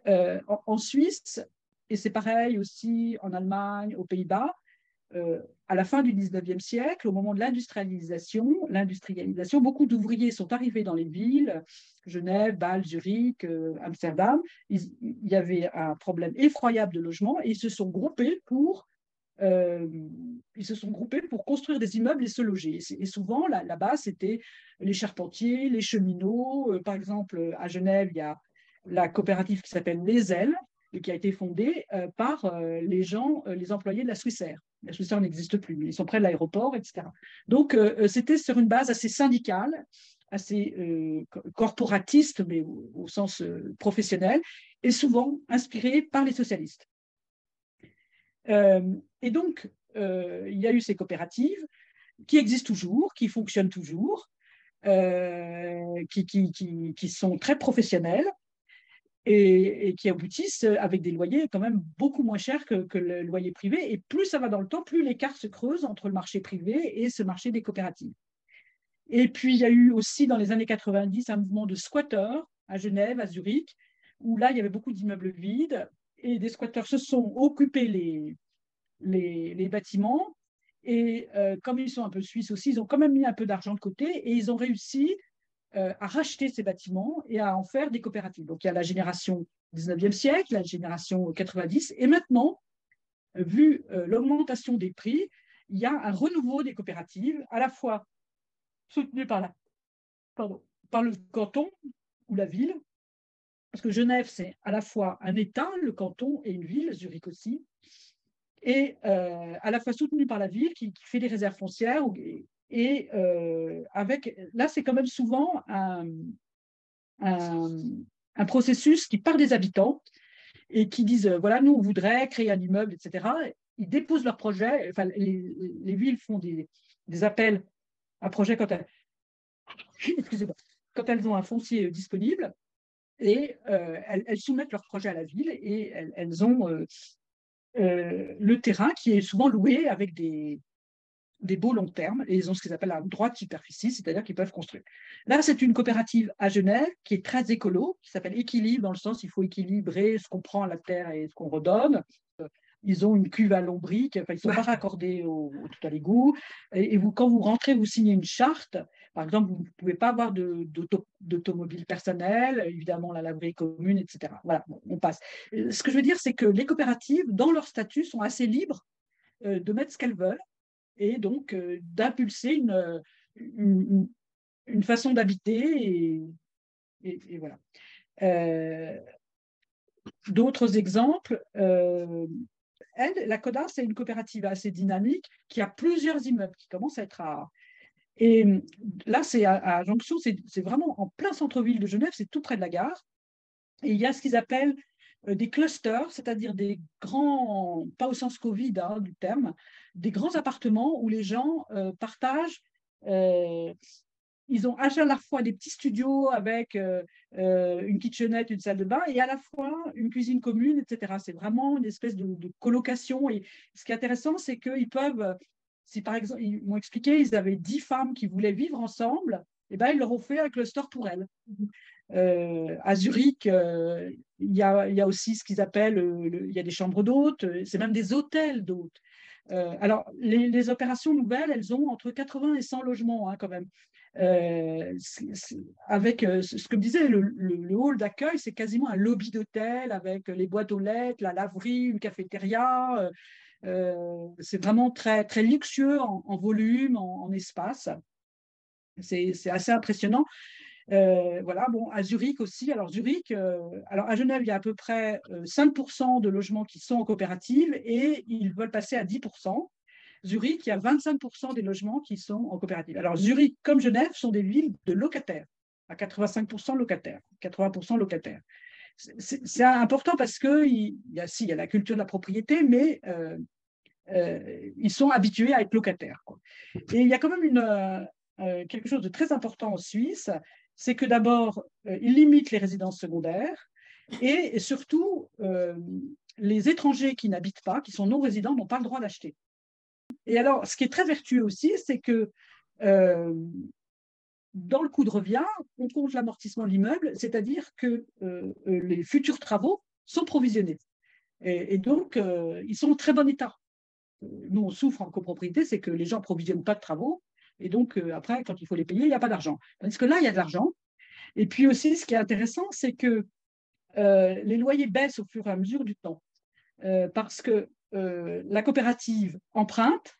en Suisse, et c'est pareil aussi en Allemagne, aux Pays-Bas, à la fin du 19e siècle, au moment de l'industrialisation, beaucoup d'ouvriers sont arrivés dans les villes, Genève, Bâle, Zurich, Amsterdam. Il y avait un problème effroyable de logement et ils se sont groupés pour construire des immeubles et se loger. Et souvent, là-bas, c'était les charpentiers, les cheminots. Par exemple, à Genève, il y a la coopérative qui s'appelle Les Ailes et qui a été fondée par les employés de la Swissair. La Swissair n'existe plus, mais ils sont près de l'aéroport, etc. Donc, c'était sur une base assez syndicale, assez corporatiste, mais au sens professionnel, et souvent inspirée par les socialistes. Et donc, il y a eu ces coopératives qui existent toujours, qui fonctionnent toujours, qui sont très professionnelles et qui aboutissent avec des loyers quand même beaucoup moins chers que le loyer privé. Et plus ça va dans le temps, plus l'écart se creuse entre le marché privé et ce marché des coopératives. Et puis, il y a eu aussi dans les années 90 un mouvement de squatteurs à Genève, à Zurich, où là, il y avait beaucoup d'immeubles vides et des squatteurs se sont occupés les bâtiments. Et comme ils sont un peu suisses aussi, ils ont quand même mis un peu d'argent de côté et ils ont réussi à racheter ces bâtiments et à en faire des coopératives. Donc, il y a la génération 19e siècle, la génération 90, et maintenant, vu l'augmentation des prix, il y a un renouveau des coopératives, à la fois soutenues par le canton ou la ville, parce que Genève, c'est à la fois un État, le canton, et une ville, Zurich aussi, et à la fois soutenu par la ville qui fait des réserves foncières et là c'est quand même souvent un processus qui part des habitants et qui disent voilà, nous on voudrait créer un immeuble, etc. Ils déposent leur projet, enfin les villes font des appels à projets quand elles ont un foncier disponible et elles soumettent leur projet à la ville et elles ont le terrain qui est souvent loué avec des beaux long termes et ils ont ce qu'ils appellent un droit de superficie, c'est-à-dire qu'ils peuvent construire. Là, c'est une coopérative à Genève qui est très écolo, qui s'appelle Équilibre, dans le sens il faut équilibrer ce qu'on prend à la terre et ce qu'on redonne. Ils ont une cuve à lombric, enfin, ils ne sont pas raccordés tout à l'égout. Et quand vous rentrez, vous signez une charte. Par exemple, vous ne pouvez pas avoir d'automobile personnel, évidemment la laverie commune, etc. Voilà, bon, on passe. Ce que je veux dire, c'est que les coopératives, dans leur statut, sont assez libres de mettre ce qu'elles veulent et donc d'impulser une façon d'habiter et voilà. D'autres exemples, la Coda, c'est une coopérative assez dynamique qui a plusieurs immeubles qui commencent à être rares. Et là, c'est à Jonction, c'est vraiment en plein centre-ville de Genève, c'est tout près de la gare. Et il y a ce qu'ils appellent des clusters, c'est-à-dire des grands, pas au sens Covid du terme, des grands appartements où les gens partagent. Ils ont à la fois des petits studios avec une kitchenette, une salle de bain, et à la fois une cuisine commune, etc. C'est vraiment une espèce de colocation. Et ce qui est intéressant, c'est qu'ils peuvent, si par exemple, ils m'ont expliqué, ils avaient 10 femmes qui voulaient vivre ensemble, et ben, ils leur ont fait un cluster pour elles. À Zurich, il y a aussi ce qu'ils appellent, il y a des chambres d'hôtes, c'est même des hôtels d'hôtes. Alors, les opérations nouvelles, elles ont entre 80 et 100 logements quand même. Avec ce que me disait le hall d'accueil, c'est quasiment un lobby d'hôtel avec les boîtes aux lettres, la laverie, une cafétéria. C'est vraiment très, très luxueux en volume, en espace. C'est assez impressionnant. Voilà, bon, à Zurich aussi. Alors, Zurich, alors à Genève, il y a à peu près 5% de logements qui sont en coopérative et ils veulent passer à 10%. Zurich, il y a 25% des logements qui sont en coopérative. Alors, Zurich, comme Genève, sont des villes de locataires, à 85% locataires, 80% locataires. C'est important parce qu'il y a la culture de la propriété, mais ils sont habitués à être locataires, quoi. Et il y a quand même quelque chose de très important en Suisse, c'est que d'abord, ils limitent les résidences secondaires et surtout, les étrangers qui n'habitent pas, qui sont non résidents, n'ont pas le droit d'acheter. Et alors, ce qui est très vertueux aussi, c'est que dans le coût de revient, on compte l'amortissement de l'immeuble, c'est-à-dire que les futurs travaux sont provisionnés. Et donc, ils sont en très bon état. Nous, on souffre en copropriété, c'est que les gens ne provisionnent pas de travaux. Et donc, après, quand il faut les payer, il n'y a pas d'argent. Parce que là, il y a de l'argent. Et puis aussi, ce qui est intéressant, c'est que les loyers baissent au fur et à mesure du temps. Parce que la coopérative emprunte.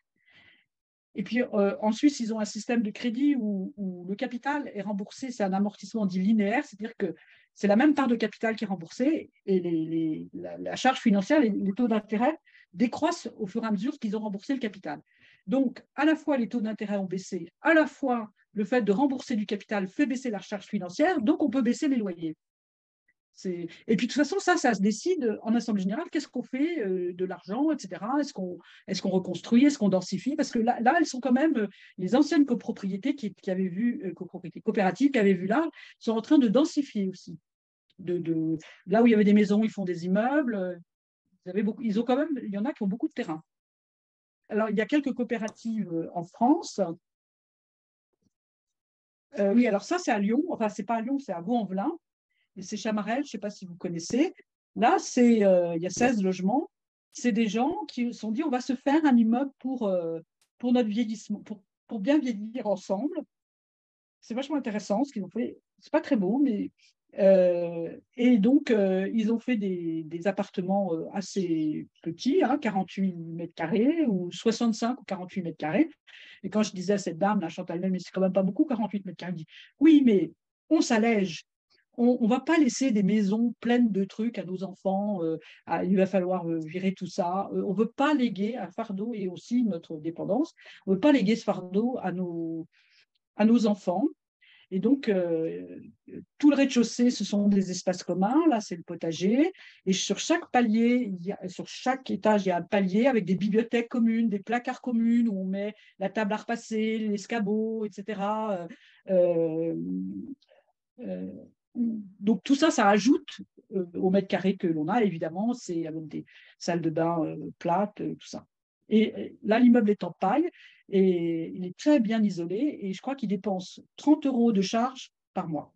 Et puis, en Suisse, ils ont un système de crédit où le capital est remboursé. C'est un amortissement dit linéaire, c'est-à-dire que c'est la même part de capital qui est remboursée et la charge financière, les taux d'intérêt décroissent au fur et à mesure qu'ils ont remboursé le capital. Donc, à la fois, les taux d'intérêt ont baissé, à la fois, le fait de rembourser du capital fait baisser la charge financière, donc on peut baisser les loyers. Et puis, de toute façon, ça se décide en Assemblée générale. Qu'est-ce qu'on fait de l'argent, etc. Est-ce qu'on reconstruit, est-ce qu'on densifie? Parce que là, elles sont quand même, les anciennes copropriétés qui avaient vu, coopératives qui avaient vu là, sont en train de densifier aussi. Là où il y avait des maisons, ils font des immeubles. Ils ont quand même, il y en a qui ont beaucoup de terrain. Alors, il y a quelques coopératives en France. Oui, alors ça, c'est à Lyon. Enfin, c'est pas à Lyon, c'est à Vaux-en-Velin. Et c'est Chamarel, je ne sais pas si vous connaissez. Là, il y a 16 logements. C'est des gens qui se sont dit, on va se faire un immeuble pour notre vieillissement, pour bien vieillir ensemble. C'est vachement intéressant ce qu'ils ont fait. C'est pas très beau, mais... et donc, ils ont fait des appartements assez petits, 48 mètres carrés ou 65 ou 48 mètres carrés. Et quand je disais à cette dame, la Chantal, mais c'est quand même pas beaucoup, 48 mètres carrés, elle dit, oui, mais on s'allège. On ne va pas laisser des maisons pleines de trucs à nos enfants. Il va falloir virer tout ça. On ne veut pas léguer un fardeau et aussi notre dépendance. On ne veut pas léguer ce fardeau à nos enfants. Et donc, tout le rez-de-chaussée, ce sont des espaces communs. Là, c'est le potager. Et sur chaque palier, sur chaque étage, il y a un palier avec des bibliothèques communes, des placards communs où on met la table à repasser, l'escabeau, etc. Donc, tout ça, ça ajoute au mètre carré que l'on a, évidemment. C'est avec des salles de bain plates, tout ça. Et là, l'immeuble est en paille et il est très bien isolé. Et je crois qu'il dépense 30 € de charge par mois.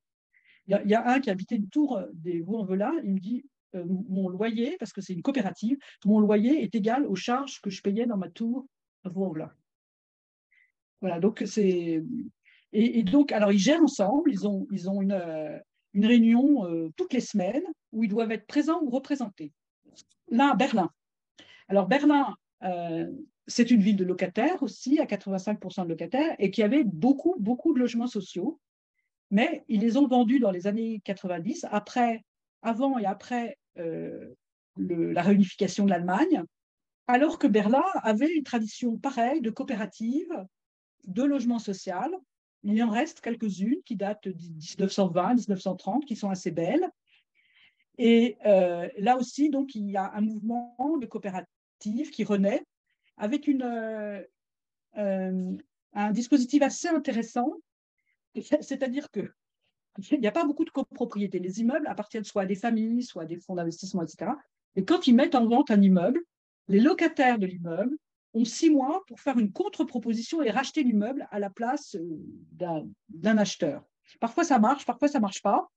Il y a un qui habitait une tour des Vaux-en-Velin. Il me dit mon loyer, parce que c'est une coopérative, mon loyer est égal aux charges que je payais dans ma tour à Vaux-en-Velin. Voilà, donc c'est. Et donc, alors, ils gèrent ensemble. Ils ont une réunion toutes les semaines où ils doivent être présents ou représentés. Là, à Berlin. Alors, Berlin, c'est une ville de locataires aussi, à 85% de locataires, et qui avait beaucoup, beaucoup de logements sociaux. Mais ils les ont vendus dans les années 90, avant et après la réunification de l'Allemagne, alors que Berlin avait une tradition pareille de coopérative, de logement social. Il y en reste quelques-unes qui datent de 1920, 1930, qui sont assez belles. Et là aussi, donc, il y a un mouvement de coopérative qui renaît avec un dispositif assez intéressant. C'est-à-dire qu'il n'y a pas beaucoup de copropriété. Les immeubles appartiennent soit à des familles, soit à des fonds d'investissement, etc. Et quand ils mettent en vente un immeuble, les locataires de l'immeuble ont 6 mois pour faire une contre-proposition et racheter l'immeuble à la place d'un acheteur. Parfois, ça marche, parfois, ça ne marche pas.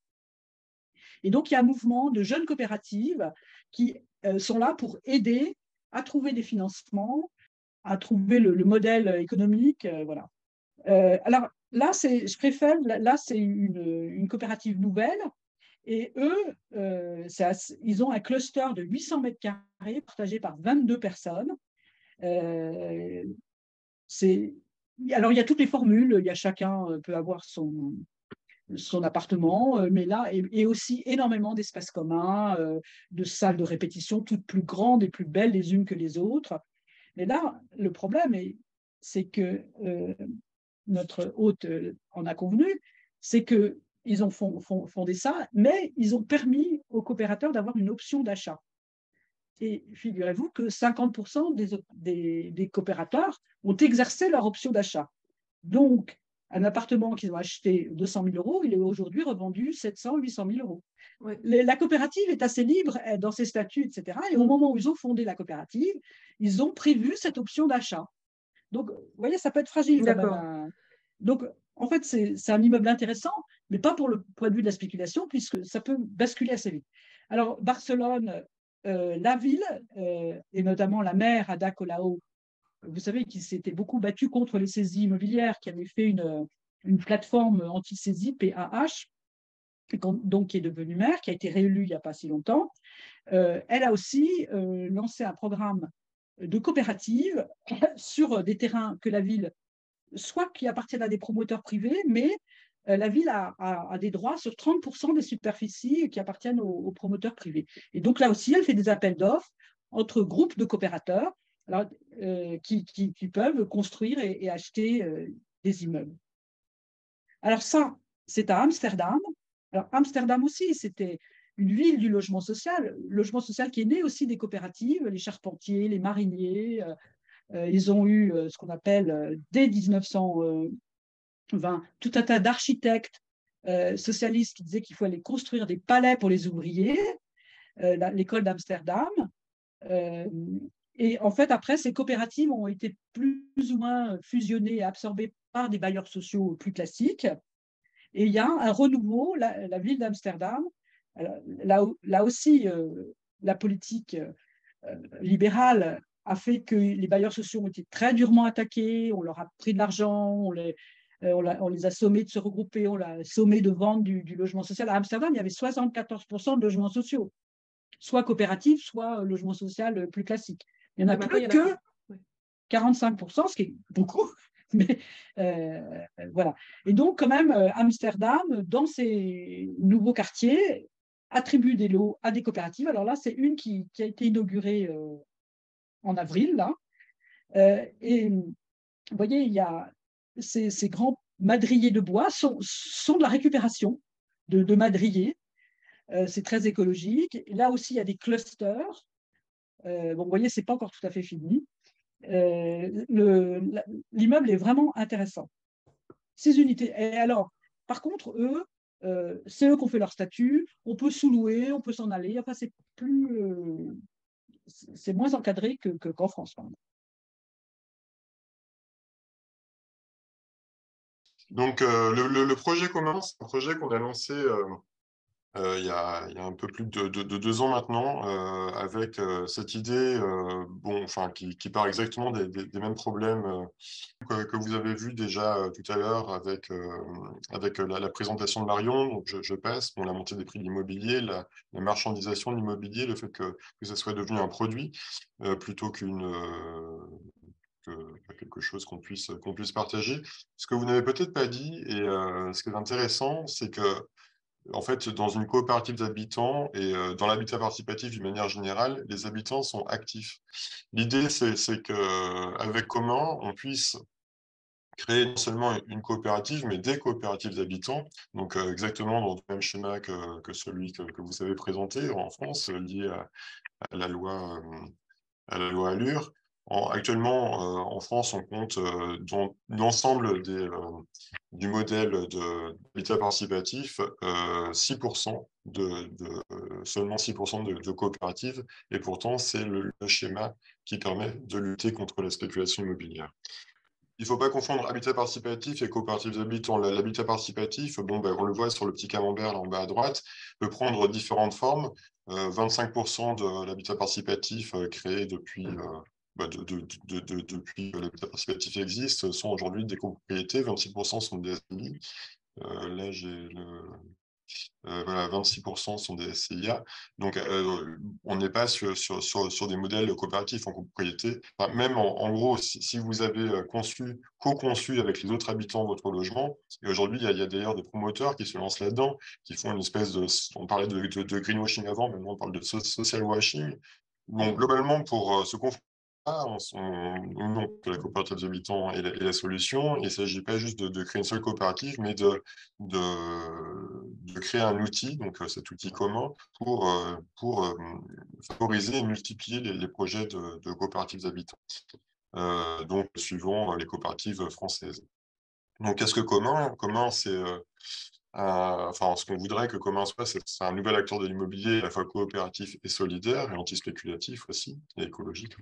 Et donc, il y a un mouvement de jeunes coopératives qui sont là pour aider à trouver des financements, à trouver le modèle économique. Voilà. Alors, là, je préfère, là, c'est une coopérative nouvelle. Et eux, ils ont un cluster de 800 mètres carrés partagé par 22 personnes. Alors, il y a toutes les formules, il y a chacun peut avoir son appartement, mais là, et aussi énormément d'espaces communs, de salles de répétition, toutes plus grandes et plus belles les unes que les autres. Mais là, le problème, c'est que notre hôte en a convenu, c'est qu'ils ont fondé ça, mais ils ont permis aux coopérateurs d'avoir une option d'achat. Et figurez-vous que 50% des coopérateurs ont exercé leur option d'achat. Donc, un appartement qu'ils ont acheté 200 000 €, il est aujourd'hui revendu 700 000, 800 000 €. Oui. La coopérative est assez libre dans ses statuts, etc. Et au moment où ils ont fondé la coopérative, ils ont prévu cette option d'achat. Donc, vous voyez, ça peut être fragile. D'accord. Donc, en fait, c'est un immeuble intéressant, mais pas pour le point de vue de la spéculation, puisque ça peut basculer assez vite. Alors, Barcelone, la ville, et notamment la maire Ada Colau, vous savez, qui s'était beaucoup battu contre les saisies immobilières, qui avait fait une plateforme anti-saisie, PAH, donc qui est devenue maire, qui a été réélue il n'y a pas si longtemps. Elle a aussi lancé un programme de coopérative sur des terrains que la ville, soit qui appartiennent à des promoteurs privés, mais la ville a des droits sur 30% des superficies qui appartiennent aux promoteurs privés. Et donc là aussi, elle fait des appels d'offres entre groupes de coopérateurs alors, qui peuvent construire et acheter des immeubles. Alors ça, c'est à Amsterdam. Alors Amsterdam aussi, c'était une ville du logement social qui est né aussi des coopératives, les charpentiers, les mariniers. Ils ont eu ce qu'on appelle, dès 1920, tout un tas d'architectes socialistes qui disaient qu'il faut aller construire des palais pour les ouvriers, l'école d'Amsterdam. Et en fait, après, ces coopératives ont été plus ou moins fusionnées et absorbées par des bailleurs sociaux plus classiques. Et il y a un renouveau, la ville d'Amsterdam. Là aussi, la politique libérale a fait que les bailleurs sociaux ont été très durement attaqués, on leur a pris de l'argent, on les a sommés de se regrouper, on l'a sommé de vendre du logement social. À Amsterdam, il y avait 74% de logements sociaux, soit coopératifs, soit logement social plus classique. Il n'y en a plus que 45%, ce qui est beaucoup. Mais voilà. Et donc, quand même, Amsterdam, dans ces nouveaux quartiers, attribue des lots à des coopératives. Alors là, c'est une qui a été inaugurée en avril. Là. Et vous voyez, il y a ces grands madriers de bois sont de la récupération de madriers. C'est très écologique. Et là aussi, il y a des clusters. Bon, vous voyez, ce n'est pas encore tout à fait fini. L'immeuble est vraiment intéressant. 6 unités. Et alors, par contre, eux, c'est eux qui ont fait leur statut. On peut sous-louer, on peut s'en aller. Enfin, c'est moins encadré qu'en France. Donc, le projet commun, c'est un projet qu'on a lancé il y a un peu plus de 2 ans maintenant, avec cette idée qui part exactement des mêmes problèmes que vous avez vu déjà tout à l'heure avec la présentation de Marion. Donc je passe, la montée des prix de l'immobilier, la marchandisation de l'immobilier, le fait que ça soit devenu un produit plutôt que quelque chose qu'on puisse partager. Ce que vous n'avez peut-être pas dit, et ce qui est intéressant, c'est que en fait, dans une coopérative d'habitants et dans l'habitat participatif d'une manière générale, les habitants sont actifs. L'idée, c'est qu'avec Commun, on puisse créer non seulement une coopérative, mais des coopératives d'habitants, donc exactement dans le même schéma que celui que vous avez présenté en France, lié à la loi Allure. Actuellement, en France, on compte dans l'ensemble du modèle d'habitat participatif, 6% seulement 6% de coopératives, et pourtant, c'est le schéma qui permet de lutter contre la spéculation immobilière. Il ne faut pas confondre habitat participatif et coopérative d'habitants. L'habitat participatif, on le voit sur le petit camembert là en bas à droite, peut prendre différentes formes. 25% de l'habitat participatif créé depuis depuis que l'habitat participatif existe sont aujourd'hui des copropriétés, 26% sont des SCI. Là, j'ai voilà, 26% sont des SCIA. Donc, on n'est pas sur des modèles coopératifs en copropriété. Enfin, même en gros, si vous avez co-conçu avec les autres habitants votre logement, et aujourd'hui, il y a d'ailleurs des promoteurs qui se lancent là-dedans, qui font une espèce de... On parlait de greenwashing avant, maintenant on parle de social washing. Donc, globalement, pour se confronter non, que la coopérative d'habitants est la solution. Il ne s'agit pas juste de créer une seule coopérative, mais de créer un outil, donc cet outil commun, pour favoriser et multiplier les projets de coopératives d'habitants, donc suivant les coopératives françaises. Donc, qu'est-ce que commun? Commun, c'est... ce qu'on voudrait que Commun soit, c'est un nouvel acteur de l'immobilier à la fois coopératif et solidaire, et anti-spéculatif aussi, et écologique.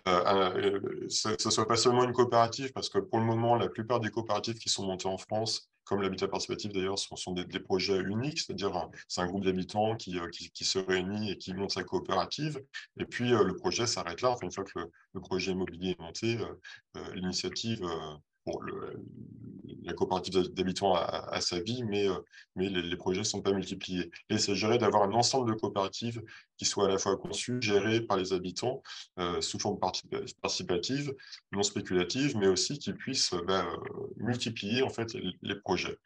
Ce ne soit pas seulement une coopérative, parce que pour le moment, la plupart des coopératives qui sont montées en France, comme l'habitat participatif d'ailleurs, sont des projets uniques, c'est-à-dire c'est un groupe d'habitants qui se réunit et qui monte sa coopérative, et puis le projet s'arrête là. Enfin, une fois que le projet immobilier est monté, l'initiative bon, la coopérative d'habitants a sa vie, mais les projets ne sont pas multipliés. Et il s'agirait d'avoir un ensemble de coopératives qui soient à la fois conçues, gérées par les habitants sous forme participative, non spéculative, mais aussi qui puissent multiplier en fait les projets.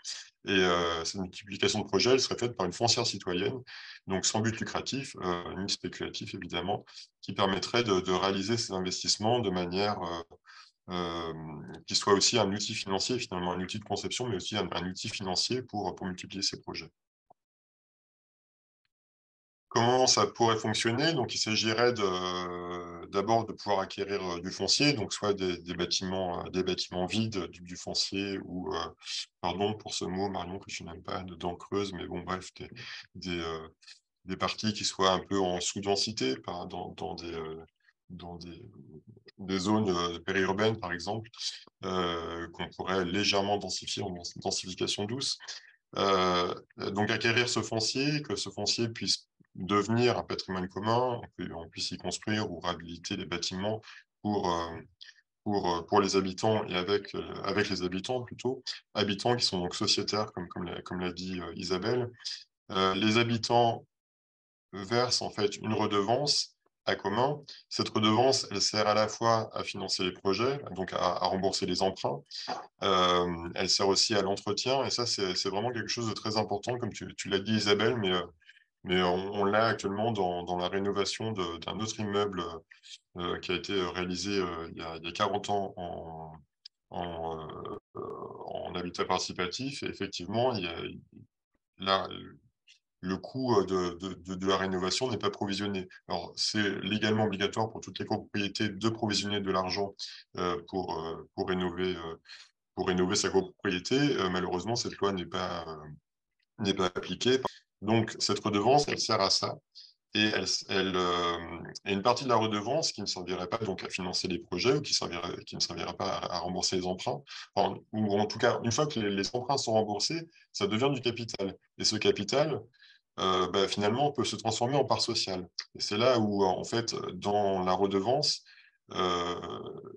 Et cette multiplication de projets, elle serait faite par une foncière citoyenne, donc sans but lucratif, ni spéculatif évidemment, qui permettrait de réaliser ces investissements de manière qui soit aussi un outil financier, finalement un outil de conception, mais aussi un outil financier pour multiplier ces projets. Comment ça pourrait fonctionner? Donc, il s'agirait d'abord de pouvoir acquérir du foncier, donc soit des bâtiments vides, du foncier, ou, pardon pour ce mot, Marion, que je n'aime pas, de dents creuses, mais bon, bref, des parties qui soient un peu en sous-densité, dans des zones périurbaines, par exemple, qu'on pourrait légèrement densifier en densification douce. Donc, acquérir ce foncier, que ce foncier puisse devenir un patrimoine commun, on puisse y construire ou réhabiliter les bâtiments pour les habitants et avec les habitants plutôt, habitants qui sont donc sociétaires, comme l'a dit Isabelle. Les habitants versent en fait une redevance à commun. Cette redevance, elle sert à la fois à financer les projets, donc à rembourser les emprunts. Elle sert aussi à l'entretien, et ça, c'est vraiment quelque chose de très important, comme tu l'as dit, Isabelle, mais on l'a actuellement dans la rénovation d'un autre immeuble qui a été réalisé il y a 40 ans en habitat participatif. Et effectivement, là, le coût de la rénovation n'est pas provisionné. Alors, c'est légalement obligatoire pour toutes les copropriétés de provisionner de l'argent pour rénover sa copropriété. Malheureusement, cette loi n'est pas appliquée. Donc, cette redevance, elle sert à ça. Et une partie de la redevance qui ne servirait pas donc à financer les projets ou qui ne servirait pas à rembourser les emprunts, ou en tout cas, une fois que les emprunts sont remboursés, ça devient du capital. Et ce capital, finalement, peut se transformer en part sociale. Et c'est là où, en fait, dans la redevance,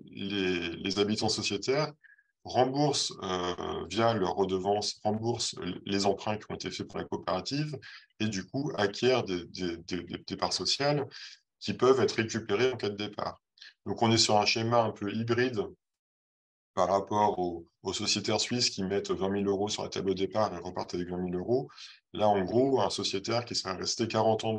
les habitants sociétaires remboursent, via leur redevance, remboursent les emprunts qui ont été faits pour la coopérative et du coup acquièrent des parts sociales qui peuvent être récupérées en cas de départ. Donc on est sur un schéma un peu hybride par rapport aux sociétaires suisses qui mettent 20 000 € sur la table au départ et repartent avec 20 000 €. Là, en gros, un sociétaire qui serait resté 40 ans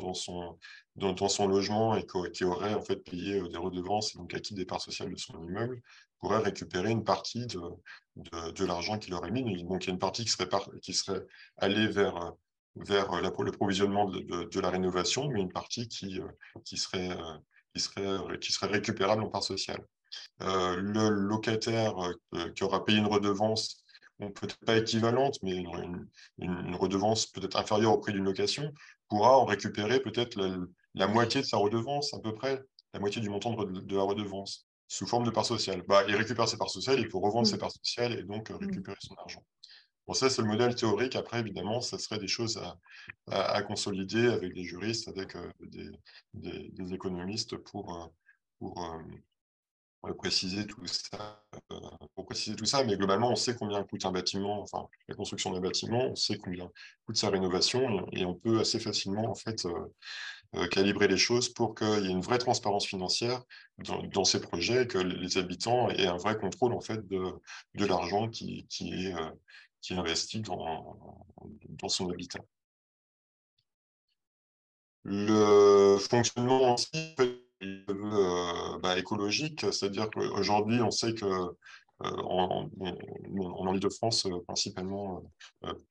dans son logement et qui aurait en fait payé des redevances et donc acquis des parts sociales de son immeuble pourrait récupérer une partie de l'argent qu'il aurait mis. Donc, il y a une partie qui serait allée vers le provisionnement de la rénovation, mais une partie qui serait récupérable en part sociale. Le locataire qui aura payé une redevance, peut-être pas équivalente, mais une redevance peut-être inférieure au prix d'une location, pourra en récupérer peut-être la moitié de sa redevance, à peu près, la moitié du montant de la redevance, sous forme de part sociale. Il récupère ses parts sociales, il peut revendre ses parts sociales et donc récupérer son argent. Bon, ça, c'est le modèle théorique. Après, évidemment, ça serait des choses à consolider avec des juristes, avec des économistes pour préciser tout ça, mais globalement, on sait combien coûte un bâtiment, enfin, la construction d'un bâtiment, on sait combien coûte sa rénovation, et on peut assez facilement, en fait, calibrer les choses pour qu'il y ait une vraie transparence financière dans ces projets, et que les habitants aient un vrai contrôle, en fait, de l'argent qui est investi dans son habitat. Le fonctionnement aussi écologique, c'est-à-dire qu'aujourd'hui, on sait que en Île-de-France, principalement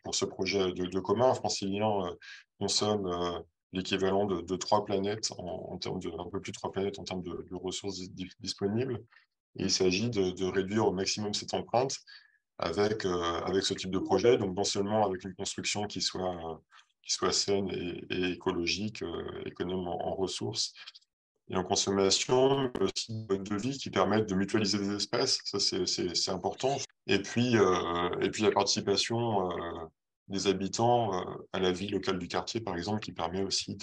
pour ce projet de commun, Francilien consomme l'équivalent de 3 planètes, en termes un peu plus de 3 planètes en termes de ressources disponibles. Et il s'agit de réduire au maximum cette empreinte avec ce type de projet, donc non seulement avec une construction qui soit saine et écologique, économe en ressources et en consommation, mais aussi de vie qui permettent de mutualiser des espaces, ça c'est important. Et puis la participation des habitants à la vie locale du quartier, par exemple, qui permet aussi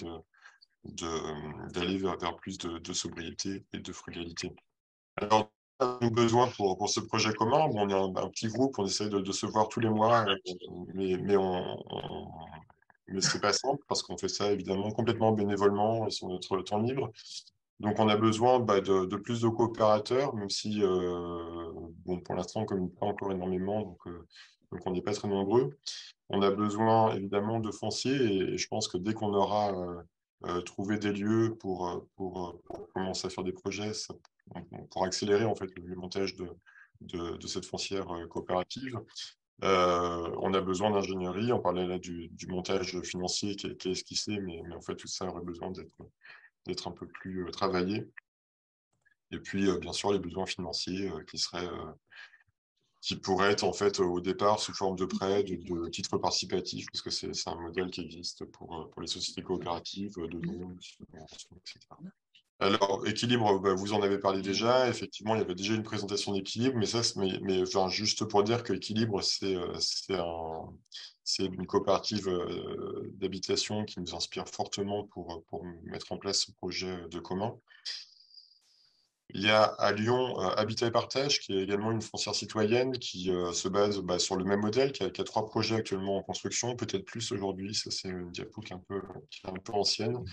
d'aller vers plus de sobriété et de frugalité. Alors, a besoin pour ce projet commun. Bon, on est un petit groupe, on essaie de se voir tous les mois, mais c'est pas simple parce qu'on fait ça évidemment complètement bénévolement et sur notre temps libre. Donc, on a besoin de plus de coopérateurs, même si, bon, pour l'instant, on ne communique pas encore énormément, donc on n'est pas très nombreux. On a besoin évidemment de foncier et je pense que dès qu'on aura trouvé des lieux pour commencer à faire des projets, on pourra accélérer en fait le montage de cette foncière coopérative. On a besoin d'ingénierie. On parlait là du montage financier qui est esquissé, mais en fait, tout ça aurait besoin d'être un peu plus travaillé. Et puis, bien sûr, les besoins financiers qui pourraient être en fait au départ sous forme de prêts, de titres participatifs, parce que c'est un modèle qui existe pour les sociétés coopératives, de dons, etc. Alors, équilibre, vous en avez parlé déjà. Effectivement, il y avait déjà une présentation d'équilibre, mais enfin, juste pour dire que équilibre, c'est une coopérative d'habitation qui nous inspire fortement pour mettre en place ce projet de commun. Il y a à Lyon Habitat et Partage, qui est également une foncière citoyenne qui se base sur le même modèle, qui a 3 projets actuellement en construction, peut-être plus aujourd'hui. Ça, c'est une diapo qui est un peu ancienne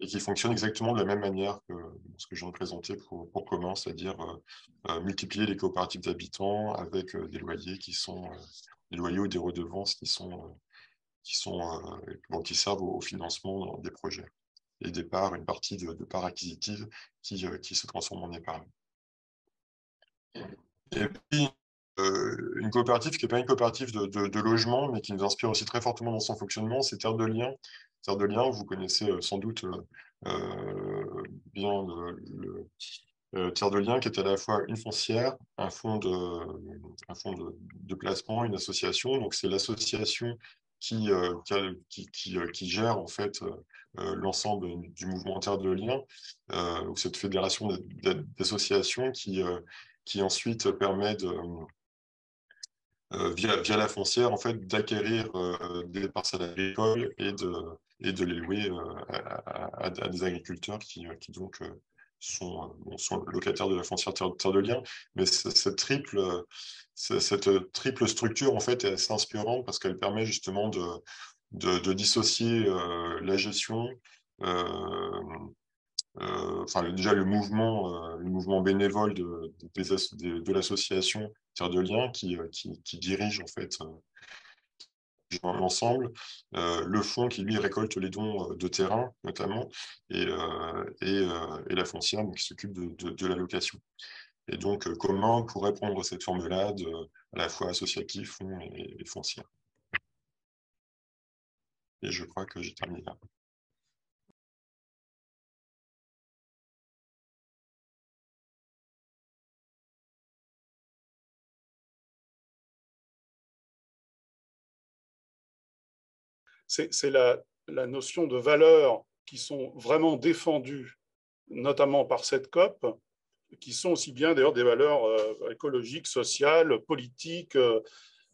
et qui fonctionne exactement de la même manière que ce que je viens de présenter pour commun, c'est-à-dire multiplier les coopératives d'habitants avec des loyers des loyers ou des redevances qui servent au financement des projets. Et une partie de part acquisitive qui se transforme en épargne. Et puis, une coopérative qui n'est pas une coopérative de logement, mais qui nous inspire aussi très fortement dans son fonctionnement, c'est Terre de Liens. Terre de Liens, vous connaissez sans doute bien Terre de Liens, qui est à la fois une foncière, un fonds de placement, une association. Donc, c'est l'association qui gère en fait l'ensemble du mouvement Terre de Liens, ou cette fédération d'associations qui ensuite permet via la foncière en fait d'acquérir des parcelles agricoles et de les louer à des agriculteurs qui donc sont locataires de la foncière Terre de Liens. Mais cette triple structure en fait est assez inspirante parce qu'elle permet justement de dissocier la gestion, enfin déjà le mouvement bénévole de l'association Terre de Liens qui dirige en fait l'ensemble, le fonds qui lui récolte les dons de terrain notamment et la foncière donc, qui s'occupe de la location. Et donc commun pourrait prendre cette forme-là à la fois associatif, fonds et foncière. Et je crois que j'ai terminé là. C'est la notion de valeurs qui sont vraiment défendues, notamment par cette COP, qui sont aussi bien d'ailleurs des valeurs écologiques, sociales, politiques,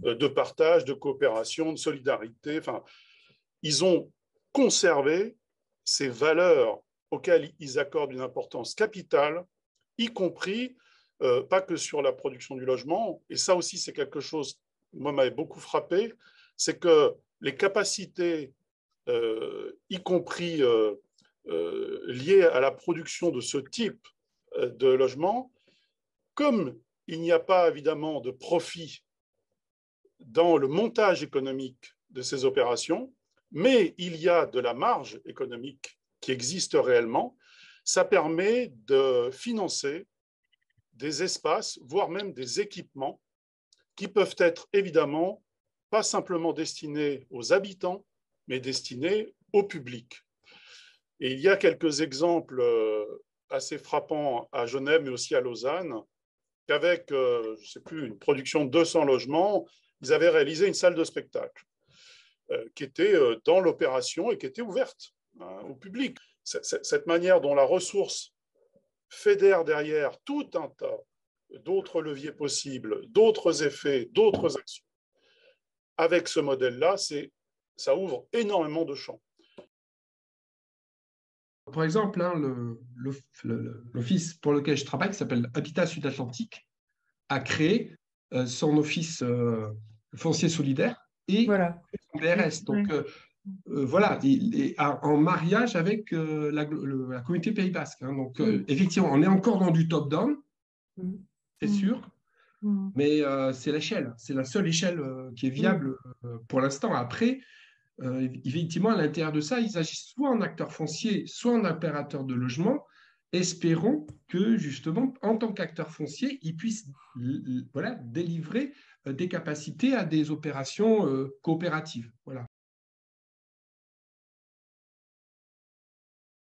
de partage, de coopération, de solidarité. Enfin, ils ont conservé ces valeurs auxquelles ils accordent une importance capitale, y compris pas que sur la production du logement. Et ça aussi, c'est quelque chose, moi, m'avait beaucoup frappé, c'est que les capacités, y compris liées à la production de ce type de logement, comme il n'y a pas évidemment de profit dans le montage économique de ces opérations, mais il y a de la marge économique qui existe réellement, ça permet de financer des espaces, voire même des équipements qui peuvent être évidemment pas simplement destinés aux habitants, mais destinés au public. Et il y a quelques exemples assez frappants à Genève, mais aussi à Lausanne, qu'avec, je ne sais plus, une production de 200 logements, ils avaient réalisé une salle de spectacle qui était dans l'opération et qui était ouverte au public. Cette manière dont la ressource fédère derrière tout un tas d'autres leviers possibles, d'autres effets, d'autres actions. Avec ce modèle-là, ça ouvre énormément de champs. Par exemple, hein, l'office pour lequel je travaille, qui s'appelle Habitat Sud-Atlantique, a créé son office foncier solidaire et Voilà. son DRS. Donc, voilà, il est en mariage avec la communauté Pays Basque. Hein. Donc, effectivement, on est encore dans du top-down, c'est sûr, mais c'est l'échelle. C'est la seule échelle qui est viable pour l'instant. Après, effectivement, à l'intérieur de ça, ils agissent soit en acteur foncier, soit en opérateur de logement. Espérons que, justement, en tant qu'acteur foncier, ils puissent voilà, délivrer des capacités à des opérations coopératives. Voilà.